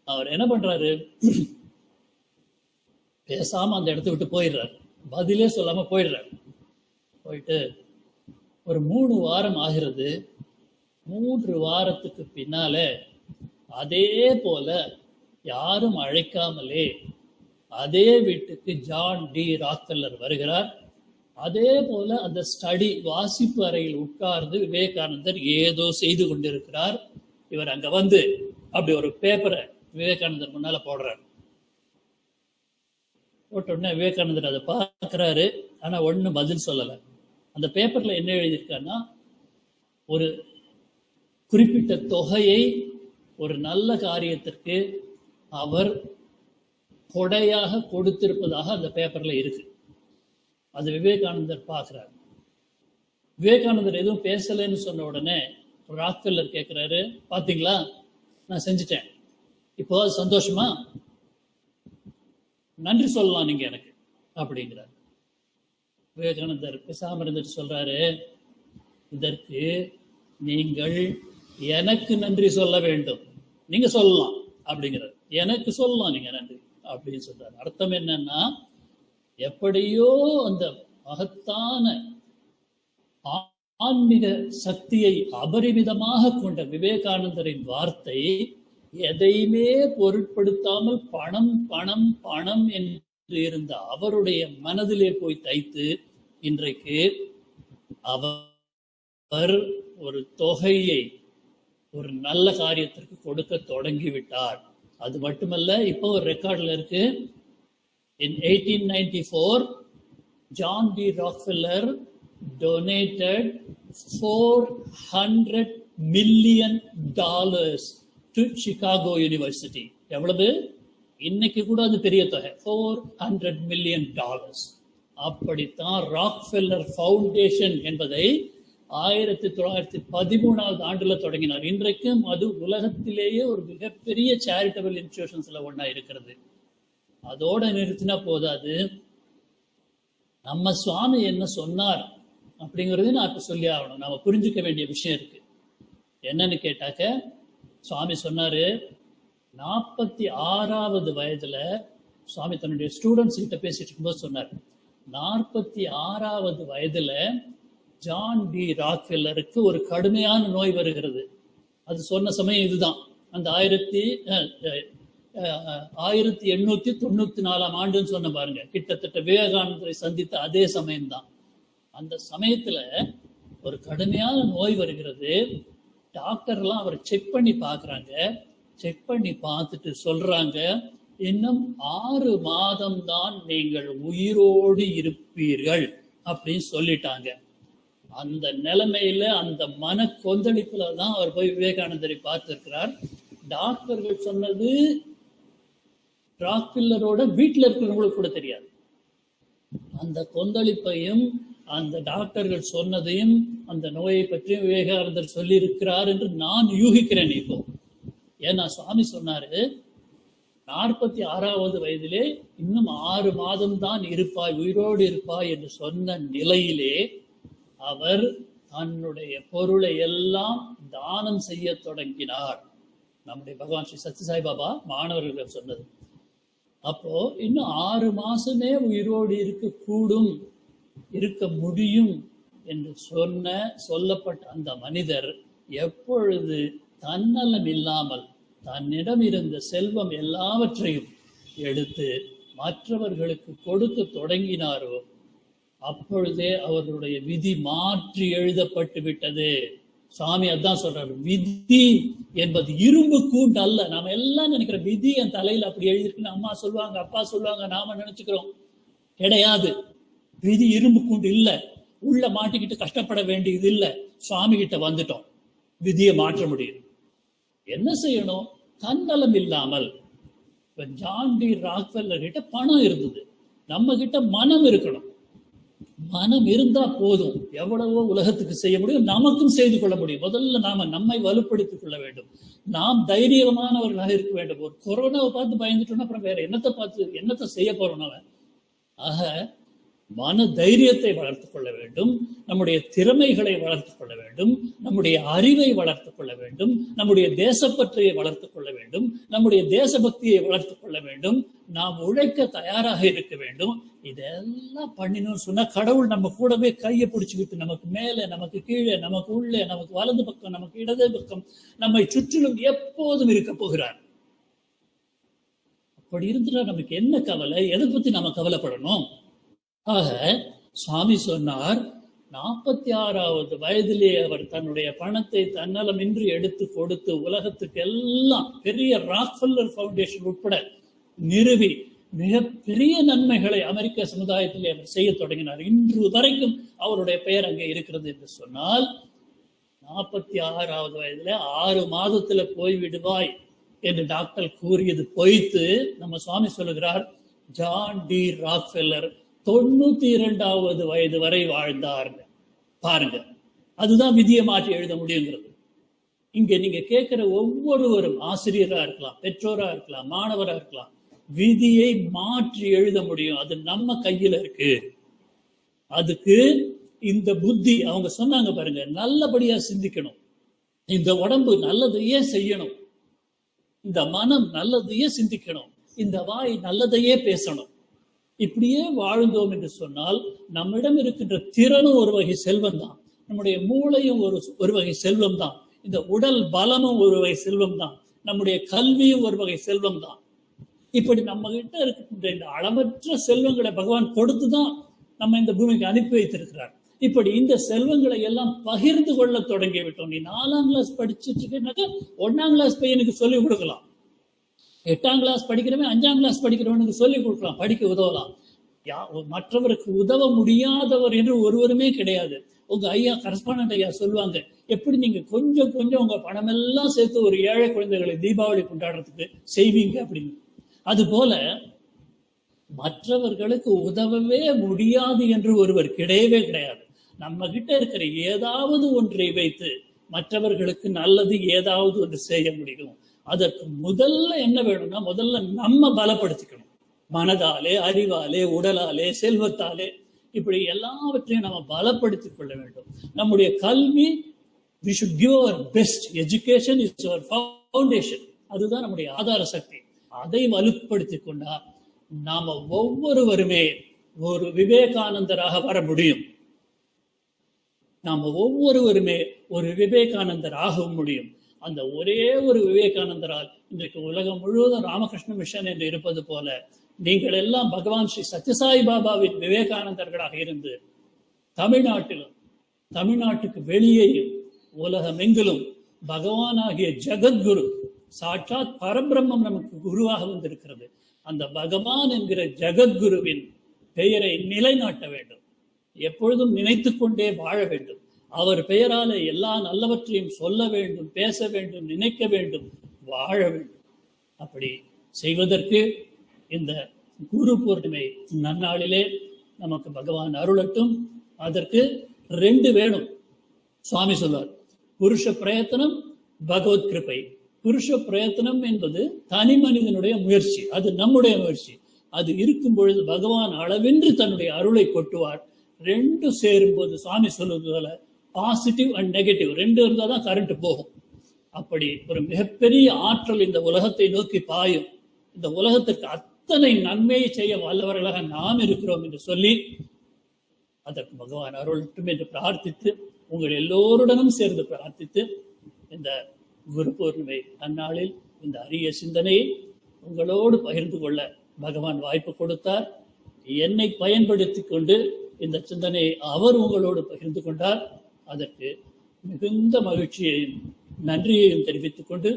அவர் என்ன பண்றாரு, பேசாம அந்த இடத்த விட்டு போயிடுறாரு. பதிலே சொல்லாம போயிடுறாரு. போயிட்டு ஒரு 3 வாரம் ஆகிறது. 3 வாரத்துக்கு பின்னால அதே போல யாரும் அழைக்காமலே அதே வீட்டுக்கு ஜான் டி ராக்ஃபெல்லர் வருகிறார். அதே போல அந்த ஸ்டடி வாசிப்பு அறையில் உட்கார்ந்து விவேகானந்தர் ஏதோ செய்து கொண்டிருக்கிறார். இவர் அங்க வந்து அப்படி ஒரு பேப்பரை விவேகானந்தர் முன்னால போடுறார். போட்ட உடனே விவேகானந்தர் அதை பார்க்கிறாரு. ஆனா ஒண்ணு பதில் சொல்லல. அந்த பேப்பர்ல என்ன எழுதியிருக்காருன்னா, ஒரு குறிப்பிட்ட தொகையை ஒரு நல்ல காரியத்திற்கு அவர் கொடையாக கொடுத்திருப்பதாக அந்த பேப்பர்ல இருக்கு. அது விவேகானந்தர் பார்க்கிறார். விவேகானந்தர் எதுவும் பேசலைன்னு சொன்ன உடனே ராக்ஃபெல்லர் கேட்கிறாரு, பாத்தீங்களா நான் செஞ்சுட்டேன், இப்போ அது சந்தோஷமா, நன்றி சொல்லலாம் நீங்க எனக்கு அப்படிங்கிறார். விவேகானந்தர் பேசாம இருந்துட்டு சொல்றாரு, இதற்கு நீங்கள் எனக்கு நன்றி சொல்ல வேண்டும், நீங்க சொல்லலாம் அப்படிங்கிறார். எனக்கு சொல்லலாம் நீங்க நன்றி அப்படின்னு சொல்றாரு. அர்த்தம் என்னன்னா, எப்படியோ அந்த மகத்தான ஆன்மீக சக்தியை அபரிமிதமாக கொண்ட விவேகானந்தரின் வார்த்தை எதையுமே பொருட்படுத்தாமல் பணம் பணம் பணம் என்று இருந்த அவருடைய மனதிலே போய் தைத்து இன்றைக்கு அவர் ஒரு தொகையை ஒரு நல்ல காரியத்திற்கு கொடுக்க தொடங்கிவிட்டார். அது மட்டுமல்ல, இப்போ ஒரு ரெக்கார்ட்ல இருக்கு. In 1894, John D. Rockefeller donated $400 million to Chicago University. எவ்வளவு? இன்னைக்கு கூட அது பெரிய தொகை, $400 million. அப்படித்தான் ராக்ஃபெல்லர் ஃபவுண்டேஷன் என்பதை 1913 ஆண்டுல தொடங்கினார். இன்றைக்கும் அது உலகத்திலேயே ஒரு மிகப்பெரிய சேரிட்டபிள் இன்ஸ்டிடியூஷன்ஸ்ல ஒண்ணா இருக்கிறது. அதோட நிறுத்தினா போதாது, நம்ம சுவாமி என்ன சொன்னார் அப்படிங்கிறது நான் இப்ப சொல்லி ஆகணும். நம்ம புரிஞ்சுக்க வேண்டிய விஷயம் இருக்கு. என்னன்னு கேட்டாக்க, சுவாமி சொன்னாரு, 46வது வயதுல சுவாமி தன்னுடைய ஸ்டூடெண்ட்ஸ் கிட்ட பேசிட்டு இருக்கும்போது சொன்னார், 46வது வயதுல ஜான் டி ராக்ஃபெல்லருக்கு ஒரு கடுமையான நோய் வருகிறது. அது சொன்ன சமயம் இதுதான், அந்த 1894 ஆண்டுன்னு சொன்ன பாருங்க, கிட்டத்தட்ட விவேகானந்தரை சந்தித்த அதே சமயம்தான். அந்த சமயத்துல ஒரு கடுமையான நோய் வருகிறது. டாக்டர்லாம் அவரை செக் பண்ணி பாக்குறாங்க. செக் பண்ணி பார்த்துட்டு சொல்றாங்க, இன்னும் 6 மாதம் தான் நீங்கள் உயிரோடு இருப்பீர்கள் அப்படின்னு சொல்லிட்டாங்க. அந்த நிலைமையில, அந்த மன கொந்தளிப்புல தான் அவர் போய் விவேகானந்தரை பார்த்திருக்கிறார். டாக்டர்கள் சொன்னது ராக்ஃபெல்லரோட வீட்டில் இருக்கிறவங்களுக்கு கூட தெரியாது. அந்த கொந்தளிப்பையும் அந்த டாக்டர்கள் சொன்னதையும் அந்த நோயை பற்றியும் விவேகானந்தர் சொல்லி இருக்கிறார் என்று நான் யூகிக்கிறேன் இப்போ. ஏன்னா சுவாமி சொன்னாரு, 46வது வயதிலே இன்னும் 6 மாதம் தான் இருப்பாய், உயிரோடு இருப்பாய் என்று சொன்ன நிலையிலே அவர் தன்னுடைய பொருளை எல்லாம் தானம் செய்ய தொடங்கினார். நம்முடைய பகவான் ஸ்ரீ சத்யசாய் பாபா மாணவர்கள் சொன்னது. அப்போ இன்னும் 6 மாசமே உயிரோடு இருக்கக்கூடும், இருக்க முடியும் என்று சொல்லப்பட்ட அந்த மனிதர் எப்பொழுது தன்னலம் இல்லாமல் தன்னிடம் இருந்த செல்வம் எல்லாவற்றையும் எடுத்து மற்றவர்களுக்கு கொடுத்து தொடங்கினாரோ, அப்பொழுதே அவர்களுடைய விதி மாற்றி எழுதப்பட்டு விட்டது. சுவாமி அதான் சொல்றாரு, விதி என்பது இரும்பு கூண்டு அல்ல. நாம எல்லாம் நினைக்கிற விதி என் தலையில அப்படி எழுதிருக்குன்னு அம்மா சொல்லுவாங்க, அப்பா சொல்லுவாங்க, நாம நினைச்சுக்கிறோம். கிடையாது. விதி இரும்பு கூண்டு இல்ல. உள்ள மாட்டிக்கிட்டு கஷ்டப்பட வேண்டியது இல்ல. சுவாமி கிட்ட வந்துட்டோம், விதியை மாற்ற முடியும். என்ன செய்யணும்? தன்னலம் இல்லாமல். ஜான் டி ராக்ஃபெல்லர் கிட்ட பணம் இருந்தது, நம்ம கிட்ட மனம் இருக்கணும். மனம் இருந்தா போதும், எவ்வளவோ உலகத்துக்கு செய்ய முடியும், நமக்கும் செய்து கொள்ள முடியும். முதல்ல நாம நம்மை வலுப்படுத்திக் கொள்ள வேண்டும். நாம் தைரியமானவர்களாக இருக்க வேண்டும். ஒரு கொரோனாவை பார்த்து பயந்துட்டோம்னா அப்புறம் வேற என்னத்தை செய்ய போறோம் நாம? ஆக மன தைரியத்தை வளர்த்துக் கொள்ள வேண்டும், நம்முடைய திறமைகளை வளர்த்துக் கொள்ள வேண்டும், நம்முடைய அறிவை வளர்த்துக் கொள்ள வேண்டும், நம்முடைய தேசப்பற்றையை வளர்த்துக் கொள்ள வேண்டும், நம்முடைய தேசபக்தியை வளர்த்துக் கொள்ள வேண்டும், நாம் உழைக்க தயாராக இருக்க வேண்டும். இதெல்லாம் பண்ணினோம்னு சொன்னா கடவுள் நம்ம கூடவே கையை பிடிச்சுக்கிட்டு நமக்கு மேலே, நமக்கு கீழே, நமக்கு உள்ளே, நமக்கு வலது பக்கம், நமக்கு இடது பக்கம், நம்மை சுற்றிலும் எப்போதும் இருக்க போகிறார். அப்படி இருந்துட்டா நமக்கு என்ன கவலை? எதை பத்தி நம்ம கவலைப்படணும்? ஆக சுவாமி சொன்னார், 46வது வயதிலே அவர் தன்னுடைய பணத்தை தன்னலமின்றி எடுத்து கொடுத்து உலகத்துக்கு எல்லாம் பெரிய ராக்ஃபெல்லர் ஃபவுண்டேஷன் உட்பட நிறுவி மிகப்பெரிய நன்மைகளை அமெரிக்க சமுதாயத்திலே அவர் செய்ய தொடங்கினார். இன்று வரைக்கும் அவருடைய பெயர் அங்கே இருக்கிறது என்று சொன்னால், 46வது வயதுல 6 மாதத்துல போய்விடுவாய் என்று டாக்டர் கூறியது பொய்த்து நம்ம சுவாமி சொல்லுகிறார், ஜான் டி ராக்ஃபெல்லர் 92வது வயது வரை வாழ்ந்தார். பாருங்க, அதுதான் விதியை மாற்றி எழுத முடியுங்கிறது. இங்க நீங்க கேட்கிற ஒவ்வொருவரும் ஆசிரியரா இருக்கலாம், பெற்றோரா இருக்கலாம், மாணவரா இருக்கலாம், விதியை மாற்றி எழுத முடியும். அது நம்ம கையில இருக்கு. அதுக்கு இந்த புத்தி, அவங்க சொன்னாங்க பாருங்க, நல்லபடியா சிந்திக்கணும், இந்த உடம்பு நல்லதையே செய்யணும், இந்த மனம் நல்லதையே சிந்திக்கணும், இந்த வாய் நல்லதையே பேசணும். இப்படியே வாழ்ந்தோம் என்று சொன்னால் நம்மிடம் இருக்கின்ற திறனும் ஒரு வகை செல்வம் தான், நம்முடைய மூளையும் ஒரு வகை செல்வம் தான், இந்த உடல் பலமும் ஒரு வகை செல்வம் தான், நம்முடைய கல்வியும் ஒரு வகை செல்வம் தான். இப்படி நம்ம கிட்ட இருக்கின்ற இந்த அளவற்ற செல்வங்களை பகவான் கொடுத்துதான் நம்ம இந்த பூமிக்கு அனுப்பி வைத்திருக்கிறார். இப்படி இந்த செல்வங்களை எல்லாம் பகிர்ந்து கொள்ள தொடங்கி விட்டோம். நீ 4ஆம் கிளாஸ் படிச்சுட்டு இருக்கனாக்கா 1ஆம் கிளாஸ் பையனுக்கு சொல்லிக் கொடுக்கலாம், 8ஆம் கிளாஸ் படிக்கிறவன் 5ஆம் கிளாஸ் படிக்கிறவனுக்கு சொல்லிக் கொடுக்கலாம், படிக்க உதவலாம். மற்றவருக்கு உதவ முடியாதவர் என்று ஒருவருமே கிடையாது. உங்க ஐயா கரஸ்பாண்டன்ட் ஐயா சொல்லுவாங்க, எப்படி நீங்க கொஞ்சம் கொஞ்சம் உங்க பணமெல்லாம் சேர்த்து ஒரு ஏழை குழந்தைகளை தீபாவளி கொண்டாடுறதுக்கு செய்வீங்க அப்படின்னு. அது போல மற்றவர்களுக்கு உதவவே முடியாது என்று ஒருவர் கிடையவே கிடையாது. நம்ம கிட்ட இருக்கிற ஏதாவது ஒன்றை வைத்து மற்றவர்களுக்கு நல்லது ஏதாவது ஒன்று செய்ய முடியும். அதற்கு முதல்ல என்ன வேணும்னா, முதல்ல நம்ம பலப்படுத்திக்கணும். மனதாலே, அறிவாலே, உடலாலே, செல்வத்தாலே, இப்படி எல்லாவற்றையும் நம்ம பலப்படுத்திக் கொள்ள வேண்டும். நம்முடைய கல்வி, we should give our best. Education is our foundation. அதுதான் நம்முடைய ஆதார சக்தி. அதை வலுப்படுத்திக் கொண்டா நாம ஒவ்வொருவருமே ஒரு விவேகானந்தராக வர முடியும். நாம ஒவ்வொருவருமே ஒரு விவேகானந்தர் ஆக முடியும். அந்த ஒரே ஒரு விவேகானந்தரால் இன்றைக்கு உலகம் முழுவதும் ராமகிருஷ்ண மிஷன் என்று இருப்பது போல நீங்கள் எல்லாம் பகவான் ஸ்ரீ சத்யசாய் பாபாவின் விவேகானந்தர்களாக இருந்து தமிழ்நாட்டிலும் தமிழ்நாட்டுக்கு வெளியேயும் உலகமெங்கிலும் பகவான் ஆகிய ஜெகத்குரு சாட்சாத் பரபிரம்மம் நமக்கு குருவாக வந்திருக்கிறது. அந்த பகவான் என்கிற ஜெகத்குருவின் பெயரை நிலைநாட்ட வேண்டும், எப்பொழுதும் நினைத்து கொண்டே வாழ வேண்டும். அவர் பெயரால எல்லா நல்லவற்றையும் சொல்ல வேண்டும், பேச வேண்டும், நினைக்க வேண்டும், வாழ வேண்டும். அப்படி செய்வதற்கு இந்த குரு பூர்ணிமை நன்னாளிலே நமக்கு பகவான் அருளட்டும். அதற்கு 2 வேணும். சுவாமி சொல்வார், புருஷ பிரயத்தனம், பகவத் கிருபை. புருஷ பிரயத்தனம் என்பது தனி மனிதனுடைய முயற்சி, அது நம்முடைய முயற்சி. அது இருக்கும் பொழுது பகவான் அளவின்றி தன்னுடைய அருளை கொட்டுவார். 2 சேரும் போது சுவாமி சொல்வது போல பாசிட்டிவ் அண்ட் நெகட்டிவ் 2 இருந்தால் தான் கரண்ட் போகும். அப்படி ஒரு மிகப்பெரிய ஆற்றல் இந்த உலகத்தை நோக்கி பாயும். இந்த உலகத்திற்கு அத்தனை நன்மையை செய்ய வல்லவர்களாக நாம் இருக்கிறோம் என்று சொல்லி அதற்கு பகவான் அருளட்டும் என்று பிரார்த்தித்து, உங்கள் எல்லோருடனும் சேர்ந்து பிரார்த்தித்து, இந்த குரு பூர்ணிமை அந்நாளில் இந்த அரிய சிந்தனையை உங்களோடு பகிர்ந்து கொள்ள பகவான் வாய்ப்பு கொடுத்தார். என்னை பயன்படுத்தி கொண்டு இந்த சிந்தனையை அவர் உங்களோடு பகிர்ந்து கொண்டார். அதற்கு மிகுந்த மகிழ்ச்சியையும் நன்றியையும் தெரிவித்துக் கொண்டு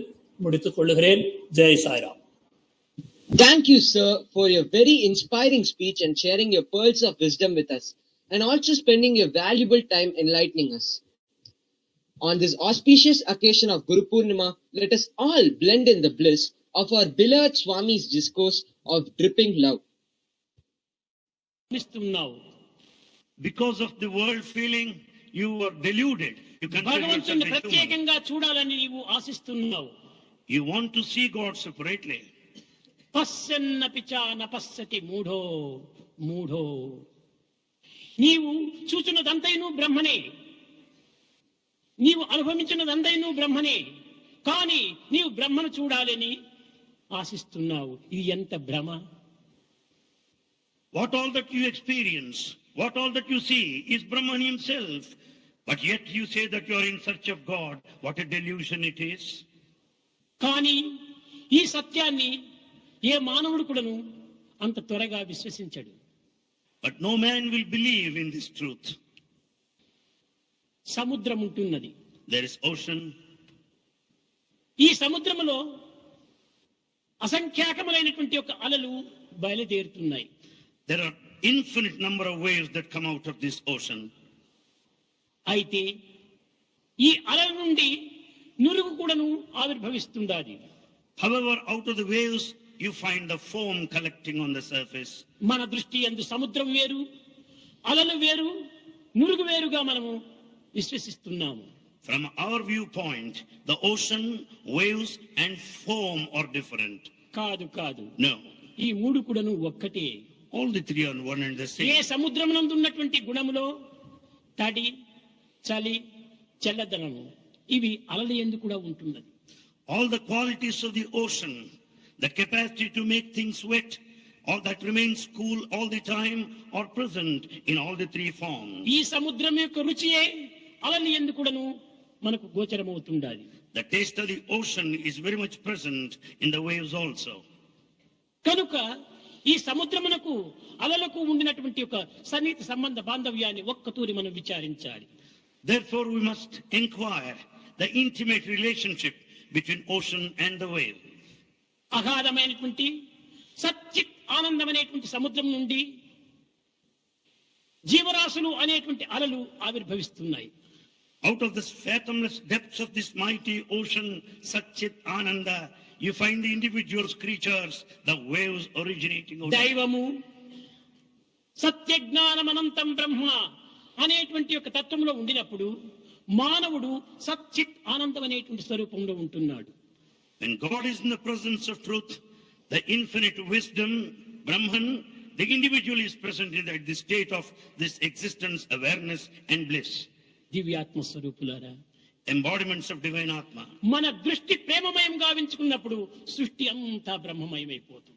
முடித்துக் கொள்ளுகிறேன். Jai Sairam. Thank you, sir, for your very inspiring speech and sharing your pearls of wisdom with us, and also spending your valuable time enlightening us. On this auspicious occasion of Guru Purnima, let us all blend in the bliss of our beloved Swami's discourse of dripping love. Now, because of the world feeling, you are deluded. You You want to see God separately. నీవు చూచున్నదంతైనూ బ్రహ్మనే, నీవు అనుభవించినదంతైనూ బ్రహ్మనే, కానీ నీవు బ్రహ్మను చూడాలని ఆశిస్తున్నావు. ఇది ఎంత భ్రమ! What all that you experience, what all that you see is Brahman himself, but yet you say that you are in search of God. What a delusion it is. కానీ ఈ సత్యాన్ని ఏ మానవుడు కూడాను అంత త్వరగా విశ్వసించడు. But no man will believe in this truth. సముద్రం ఉంటున్నది. There is ocean. ఈ సముద్రములో అసంఖ్యాకములైనటువంటి ఒక అలలు బయలుదేరుతున్నాయి. There are infinite number of waves that come out of this ocean. అయితే ఈ అలల నుండి నురుగు కూడాను ఆవిర్భవిస్తుండాలి. However, out of the waves, you find the foam collecting on the surface. మన దృష్టి యందు సముద్రం వేరు, అలలు వేరు, నురుగు వేరుగా మనము విశ్వసిస్తున్నాము. From our viewpoint, the ocean, waves and foam are different. కాదు కాదు, No. ఈ మూడు కూడాను ఒక్కటే. All the three are one and the A same. సముద్రం నందు ఉన్నటువంటి గుణములో తడి, చలి, చల్లదనము ఇవి అలల యందు కూడా ఉంటున్నది. All the qualities of the ocean, the capacity to make things wet, all that remains cool all the time, are present in all the three forms. ఈ సముద్రం యొక్క రుచియే అలల యందు కూడాను మనకు గోచరమవుతుండాలి. The taste of the ocean is very much present in the waves also. కనుక ఈ సముద్రమునకు అలలకు ఉండినటువంటి ఒక సన్నిహిత సంబంధ బాంధవ్యాన్ని ఒక్కతూరి మనం విచారించాలి. Therefore, we must inquire the intimate relationship between ocean and the wave. అగాధమైనటువంటి సచ్చిత్ ఆనందమైనటువంటి సముద్రం నుండి జీవరాశులు అనేటువంటి అలలు ఆవిర్భవిస్తున్నాయి. Out of this fathomless depths of this mighty ocean, Satchit Ananda, you find the individuals, creatures, the waves originating out of దైవము సత్యజ్ఞానమనంతం బ్రహ్మ అనేటువంటి ఒక తత్వంలో ఉండినప్పుడు మానవుడు సచ్చిత్ ఆనందం అనేటువంటి స్వరూపంలో ఉంటున్నాడు. When God is in the presence of truth, the infinite wisdom, Brahman, the individual is present in the state of this existence, awareness and bliss. దివ్యాత్మ స్వరూపులారా, Embodiments of divine Atma. మన దృష్టి ప్రేమమయం గావించుకున్నప్పుడు సృష్టి అంతా బ్రహ్మమయమైపోతుంది.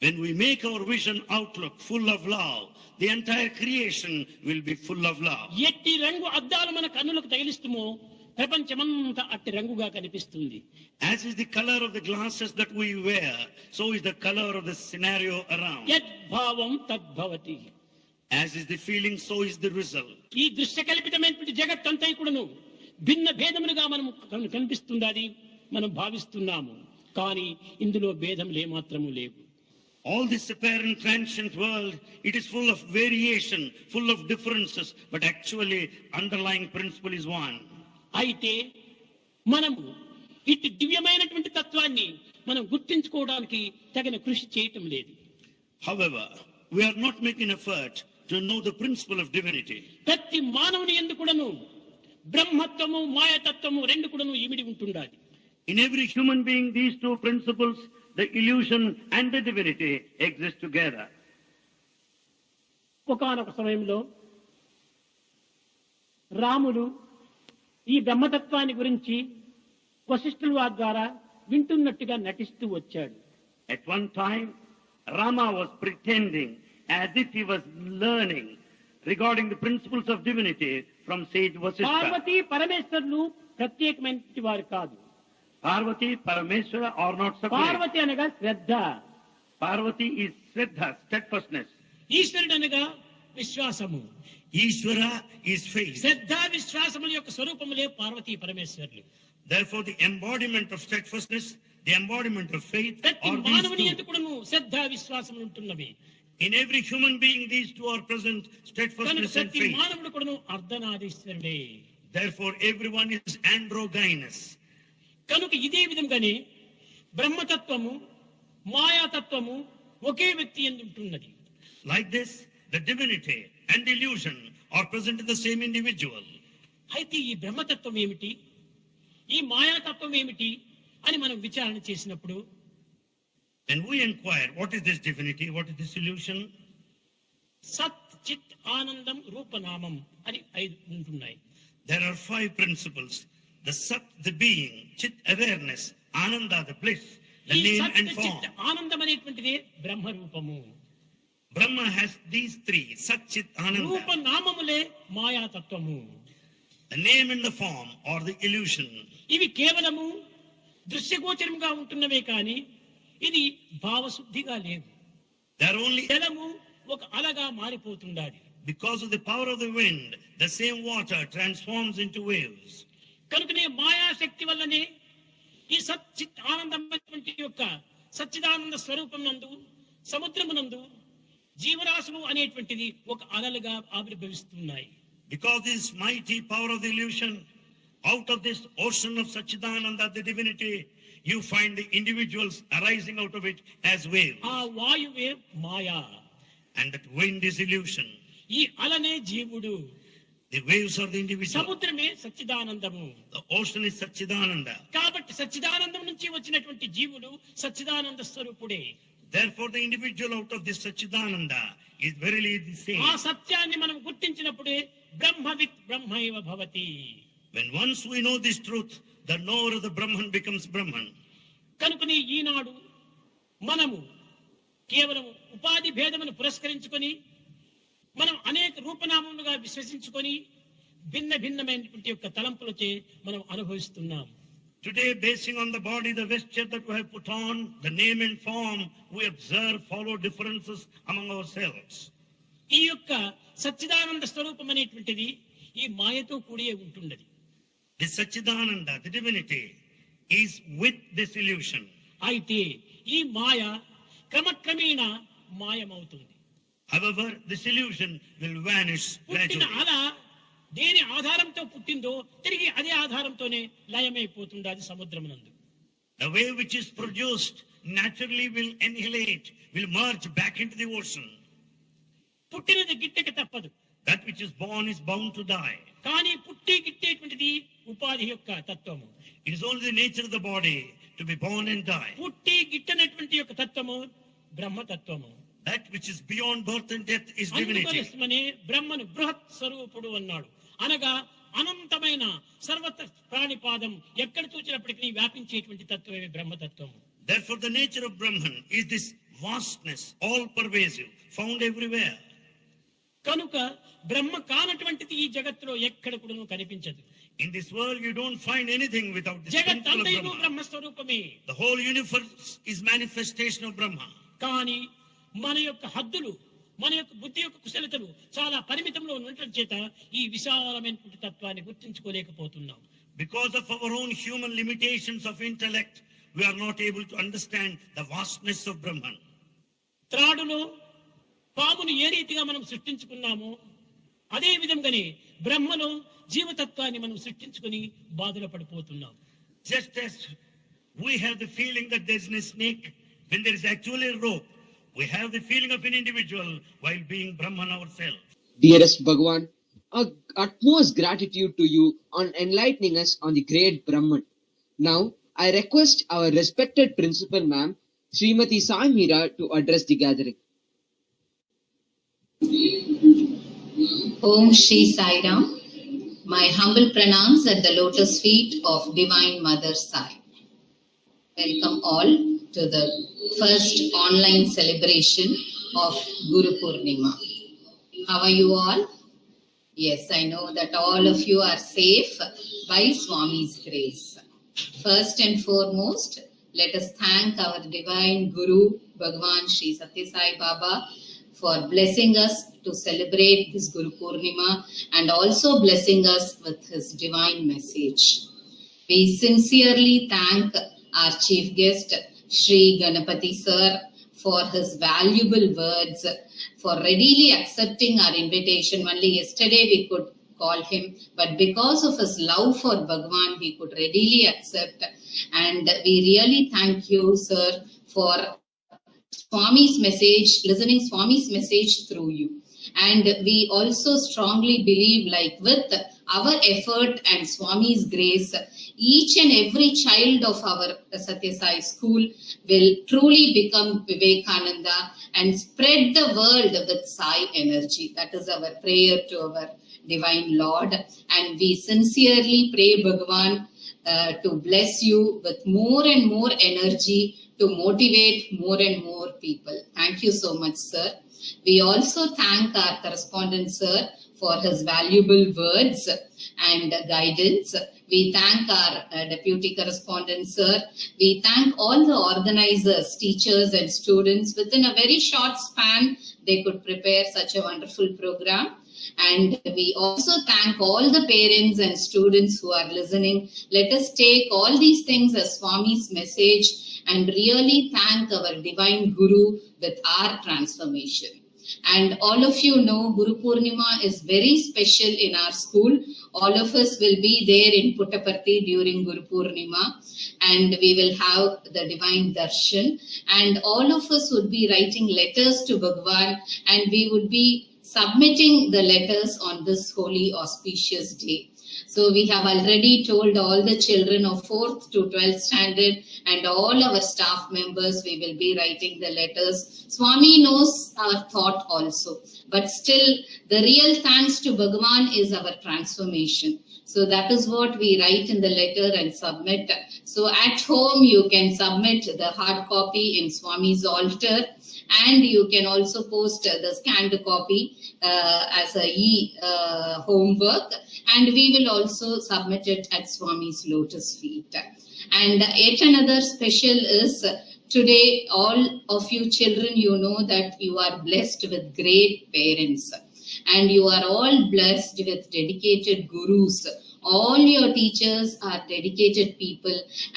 When we make our vision outlook full of love, the entire creation will be full of love. ఎట్టి రంగు అద్దాలు మన కన్నులకు తగిలిస్తుమో ప్రపంచమంతా అట్టి రంగుగా కనిపిస్తుంది. As is the color of the glasses that we wear, so is the color of the scenario around. యద్భావం తద్భవతి. As is the feeling, so is the result. ఈ దృశ్య కల్పితమైనటువంటి జగత్తంతా కూడాను భిన్న భేదములుగా మనం కనిపిస్తుందని మనం భావిస్తున్నాము. కానీ ఇందులో భేదములు ఏమాత్రము లేవు. All this apparent transient world, it is full of variation, full of differences, but actually underlying principle is one. అయితే మనము ఇటు దివ్యమైనటువంటి తత్వాన్ని మనం గుర్తించుకోవడానికి తగిన కృషి చేయటం లేదు. However, we are not making effort to know the principle of divinity. ప్రతి మానవుని యందు కూడాను బ్రహ్మత్వము మాయాతత్వము రెండు కూడాను ఇమిడి ఉంటుండాలి. In every human being, these two principles, the illusion and the divinity, exist together. ఒకానొక సమయంలో రాముడు ఈ బ్రహ్మతత్వాన్ని గురించి వశిష్ఠుల వారి ద్వారా వింటున్నట్టుగా నటిస్తూ వచ్చాడు. At one time, Rama was pretending as if he was learning regarding the principles of divinity from sage Vasishtha. Parvati పరమేశ్వరులు ప్రత్యేకమైన వారు కాదు. Parvati, Parameshwara are not separate. Parvati అనగా శ్రద్ధ, Parvati is Shraddha, steadfastness. ఈశ్వరుడు అనగా విశ్వాసము. Ishvara is faith. శ్రద్ధ విశ్వాసముల యొక్క స్వరూపములే పార్వతీ పరమేశ్వరులు. Therefore, the embodiment of steadfastness, the embodiment of faith ప్రతి are these మానవుని two. యందు కూడాను శ్రద్ధ విశ్వాసములు ఉంటున్నవి. In every human being, these two are present, కనుక steadfastness and ప్రతి faith. మానవుడు కూడాను అర్ధనారీశ్వరుడే. Therefore, everyone is androgynous. కనుక ఇదే విధంగానే బ్రహ్మతత్వము మాయాతత్వము ఒకే వ్యక్తి యందు ఉంటున్నది. Like this, the divinity and illusion are present in the same individual. అయితే ఈ బ్రహ్మతత్వం ఏమిటి, ఈ మాయాతత్వం ఏమిటి అని మనం విచారణ చేసినప్పుడు And we inquire, what is this divinity, what is this illusion? సత్ చిత్ ఆనందం రూపనామం అని 5 ఉంటున్నాయి. There are 5 principles. The Sat, the being, Chit, awareness, Ananda, the bliss, the ఈ name సత్ and form. చిత్ ఆనందం అనేటువంటిదే బ్రహ్మ రూపము. Brahma has these 3, Sat, Chit, Ananda. రూపనామములే మాయాతత్వము. The name and the form are the illusion. ఇవి కేవలము దృశ్యగోచరంగా ఉంటున్నవే కానీ ఇది భావశుద్ధిగా లేవు. They are only, జలము ఒక అలగా మారిపోతుండాలి. because of the power of the wind, the same water transforms into waves. కనుకనే మాయాశక్తి వల్లనే ఈ సచ్చిత్ ఆనందమైనటువంటి యొక్క సచ్చిదానంద స్వరూపం నందు సముద్రమునందు జీవరాశులు అనేటువంటిది ఒక అలలుగా ఆవిర్భవిస్తున్నాయి. Because this mighty power of the illusion, out of this ocean of Satchidananda, the divinity, you find the individuals arising out of it as waves. ఆ వాయువే మాయా. And that wind is illusion. ఈ అలనే జీవుడు. The waves are the individual. సముద్రమే సచ్చిదానందము. The ocean is Satchidananda. కాబట్టి సచ్చిదానందం నుంచి వచ్చినటువంటి జీవుడు సచ్చిదానంద స్వరూపుడే. Therefore, the individual out of this Satchidananda is verily the same. ఆ సత్యాన్ని మనం గుర్తించినప్పుడే బ్రహ్మవిత్ బ్రహ్మైవ భవతి. When once we know this truth, the knower of the Brahman becomes Brahman. కనుకనే ఈనాడు మనము కేవలం ఉపాధి భేదమును పురస్కరించుకొని మనం అనేక రూపనామములుగా విశ్వసించుకొని భిన్న భిన్నమైనటువంటి యొక్క తలంపులచే మనం అనుభవిస్తున్నాం. Today, basing on the body, the vesture that we have put on, the name and form, we observe, follow differences among ourselves. ఈ యొక్క సచ్చిదానంద స్వరూపం అనేటువంటిది ఈ మాయతో కూడియే ఉంటున్నది. The Satchidananda, the divinity, is with this illusion. అయితే ఈ మాయ క్రమక్రమేణా మాయమవుతుంది. However, this illusion will vanish పుట్టిన gradually. అల దేని ఆధారంతో పుట్టిందో తిరిగి అదే ఆధారంతోనే లయమైపోతుంది అది సముద్రమునందు. The wave which is produced naturally will annihilate, will merge back into the ocean. పుట్టినది గిట్టక తప్పదు. That which is born is bound to die. కానీ పుట్టి గిట్టేటువంటిది ఉపాధి యొక్క తత్వము. It is only the nature of the body to be born and die. పుట్టి గిట్టనటువంటి యొక్క తత్వము బ్రహ్మతత్వము. That which is beyond birth and death is divinity. అందుకోసమనే బ్రహ్మను బృహత్ స్వరూపుడు అన్నాడు. అనగా అనంతమైన సర్వత్ర ప్రాణిపాదం ఎక్కడ చూసినప్పటికీ వ్యాపించేటువంటి తత్వమే బ్రహ్మతత్వము. Therefore, the nature of Brahman is this vastness, all pervasive, found everywhere. కనుక బ్రహ్మ కానటువంటిది ఈ జగత్తులో ఎక్కడ కూడా కనిపించదు. In this world, you don't find anything without the జగత్ principle of అంతయు Brahma. బ్రహ్మస్వరూపమే. The whole universe is manifestation of Brahma. కానీ మన యొక్క హద్దులు, మన యొక్క బుద్ధి యొక్క కుశలతలు చాలా పరిమితంలో ఉండటం చేత ఈ విశాలమైనటువంటి తత్వాన్ని గుర్తించుకోలేకపోతున్నాం. Because of our own human limitations of intellect, we are not able to understand the vastness of Brahman. త్రాడులో పామును ఏ రీతిగా మనం సృష్టించుకున్నామో అదే విధంగానే బ్రహ్మలో జీవతత్వాన్ని మనం సృష్టించుకుని బాధలో పడిపోతున్నాం. Just as we have the feeling that there is a snake when there is actually a rope, we have the feeling of an individual while being Brahman ourselves. Dearest Bhagavan, our utmost gratitude to you on enlightening us on the great Brahman. Now, I request our respected principal ma'am, Srimati Sai Meera, to address the gathering. Om Shri Sai Ram. My humble pranams at the lotus feet of Divine Mother Sai. Welcome all to the first online celebration of Guru Purnima. How are you all? Yes, I know that all of you are safe by Swami's grace. First and foremost, let us thank our divine Guru, Bhagavan Shri Satya Sai Baba, for blessing us to celebrate this Guru Purnima and also blessing us with his divine message. We sincerely thank our chief guest, Shri Ganapati Sir, for his valuable words, for readily accepting our invitation. Only yesterday we could call him, but because of his love for Bhagavan, he could readily accept. And we really thank you, sir, for Swami's message, listening Swami's message through you. And we also strongly believe, like with our effort and Swami's grace, each and every child of our Satya Sai school will truly become Vivekananda and spread the world with Sai energy. That is our prayer to our Divine Lord. And we sincerely pray Bhagavan to bless you with more and more energy to motivate more and more people. Thank you so much, sir. We also thank our correspondent, sir, for his valuable words and guidance. We thank our deputy correspondent, sir. We thank all the organizers, teachers and students. Within a very short span, they could prepare such a wonderful program. And we also thank all the parents and students who are listening. Let us take all these things as Swami's message and really thank our divine Guru with our transformation. And all of you know Guru Purnima is very special in our school. All of us will be there in Puttaparthi during Guru Purnima, and we will have the divine darshan, and all of us would be writing letters to Bhagwan, and we would be submitting the letters on this holy auspicious day. So we have already told all the children of 4th to 12th standard and all our staff members, we will be writing the letters. Swami knows our thought also, but still the real thanks to Bhagwan is our transformation. So that is what we write in the letter and submit. So at home you can submit the hard copy in Swami's altar, and you can also post the scanned copy as a homework, and we will also submit it at Swami's lotus feet. And yet another special is today all of you children, you know that you are blessed with great parents, and you are all blessed with dedicated gurus. All your teachers are dedicated people,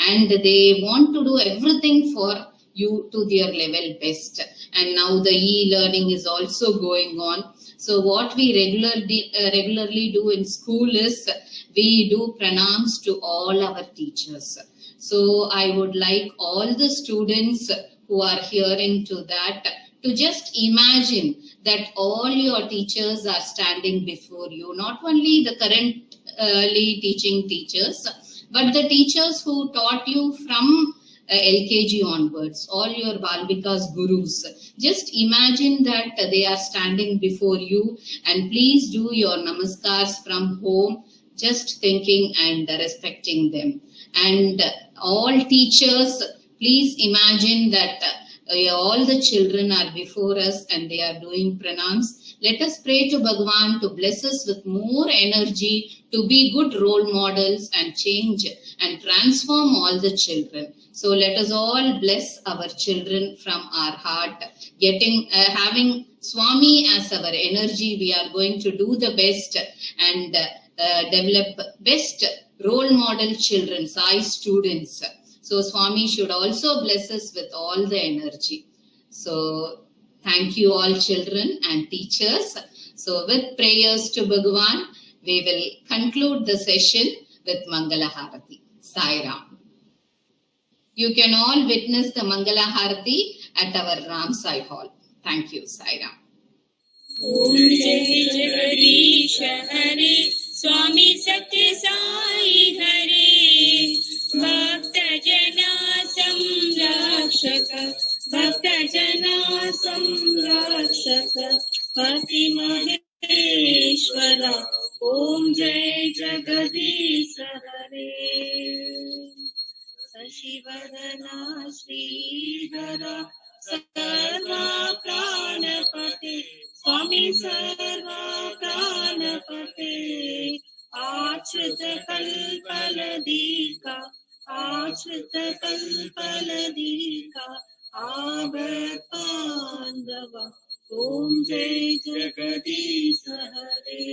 and they want to do everything for you to their level best. And now the e-learning is also going on. So what we regularly do in school is we do pranams to all our teachers. So I would like all the students who are hearing to that to just imagine that all your teachers are standing before you, not only the currently teaching teachers, but the teachers who taught you from LKG onwards, all your Balvika's gurus. Just imagine that they are standing before you, and please do your namaskars from home, just thinking and respecting them. And all teachers, please imagine that all the children are before us and they are doing pranams. Let us pray to Bhagwan to bless us with more energy to be good role models and change and transform all the children. So let us all bless our children from our heart. Having Swami as our energy, we are going to do the best and develop best role model children, Sai students. So Swami should also bless us with all the energy. So thank you all children and teachers. So with prayers to Bhagwan, we will conclude the session with Mangala Harati. Sai Ram. You can all witness the Mangala Harati at our Ramsai Hall. Thank you. Sai Ram. Om Jai Jagadish Hare Swami Satya Sai Hare Bhakta Jana Samrakshaka Bhakta Jana Samrakshaka Pati Maheshwara Om Jai Jagadish Hare Shivadana Sridhara Sarva Pranapate Swami Sarva Pranapate Achrita Kalpaladika Achrita Kalpaladika Abhat Pandava Om Jai Jagadish Hare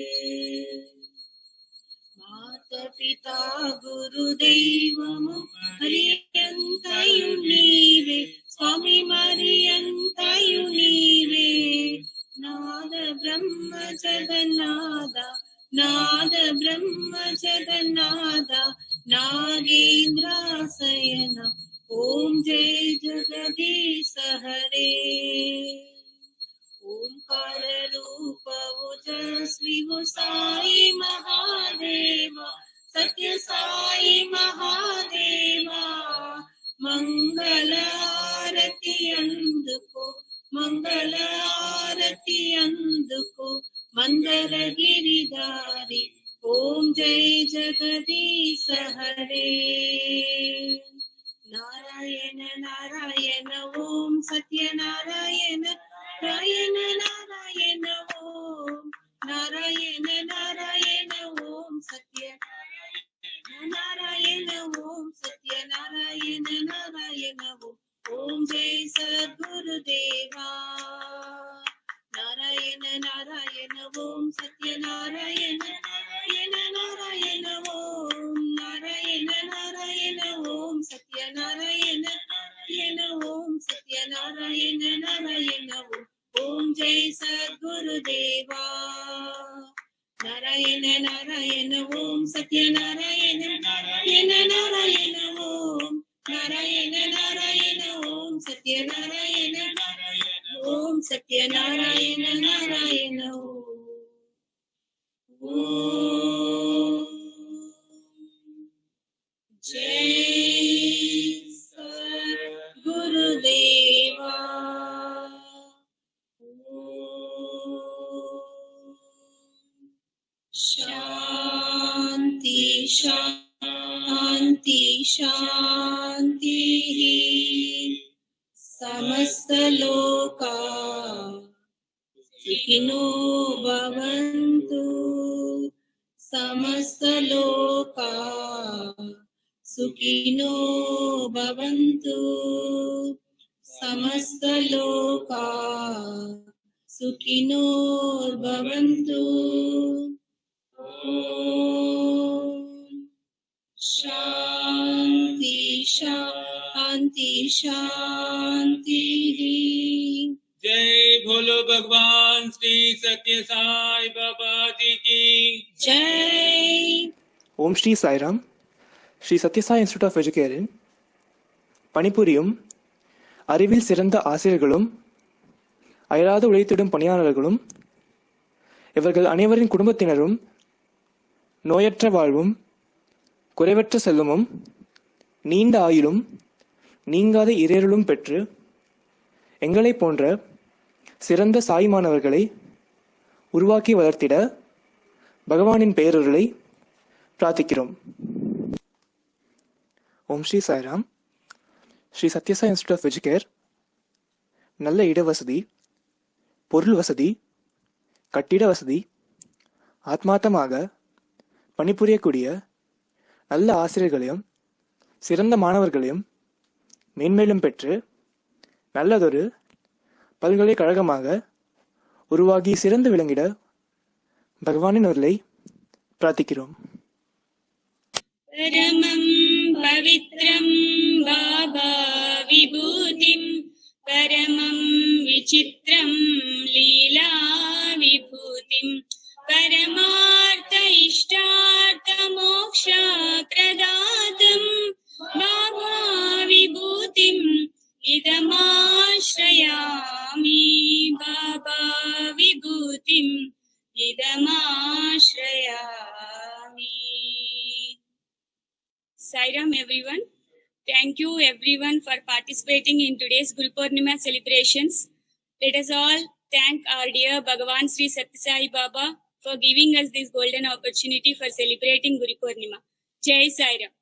Mata Pita Guru Devamu Mariyantayu Neeve Swami Mariyantayu Neeve Nada Brahma Jagannada Nada Brahma Jagannada Nagendra Sayana Om Jai Jagadish Hare Omkara Rupa Ojasvi Sai Mahadeva Satya Sai Mahadeva Mangala Arati Anduko Mangala Arati Anduko Mandara Giridhari Om Jai Jagadish Hare Narayana Narayana Om Satya Narayana Narayana Narayana Om Narayana Narayana Om Satya Narayana Om Satya Narayana Narayana Om Jai Sadguru Deva Narayana Narayana Om Satya Narayan Narayan ओम सत्यनारायण ओम सत्यनारायण नारायण ओम जय गुरुदेवा शांति शांति शांति समस्त लोका सुखिनो भवन्तु समस्त लोका सुखिनो भवन्तु समस्त लोका सुखिनो भवन्तु ओम शांति शांति शांति। जय बोलो भगवान श्री सत्य साई बाबा जी की जय। ஓம் Shri Sairam. Shri Sathya Sai institute of education பணிபுரியும் அறிவில் சிறந்த ஆசிரியர்களும் அயராது உழைத்திடும் பணியாளர்களும் இவர்கள் அனைவரின் குடும்பத்தினரும் நோயற்ற வாழ்வும் குறைவற்ற செல்வமும் நீண்ட ஆயுளும் நீங்காத இறையருளும் பெற்று எங்களை போன்ற சிறந்த சாய் மாணவர்களை உருவாக்கி வளர்த்திட பகவானின் பெயரருளை பிரார்த்திக்கிறோம். ஓம் Shri Sairam. Shri Sathya Sai institute of Educare நல்ல இடவசதி, பொருள் வசதி, கட்டிட வசதி, ஆத்மார்த்தமாக பணிபுரியக்கூடிய நல்ல ஆசிரியர்களையும் சிறந்த மாணவர்களையும் மேன்மேலும் பெற்று நல்லதொரு பல்கலைக்கழகமாக உருவாகி சிறந்து விளங்கிட பகவானின் அருளை பிரார்த்திக்கிறோம். परमं पवित्रं बाबा विभूतिं परमं विचित्रं लीला विभूतिं परमार्थ इष्टार्थ मोक्ष प्रदातं बाबा विभूतिं इदमाश्रयामि बाबा विभूतिं इदमाश्रयामि. Sairam everyone. Thank you everyone for participating in today's Guru Purnima celebrations. Let us all thank our dear Bhagavan Sri Satya Sai Baba for giving us this golden opportunity for celebrating Guru Purnima. Jai Sairam.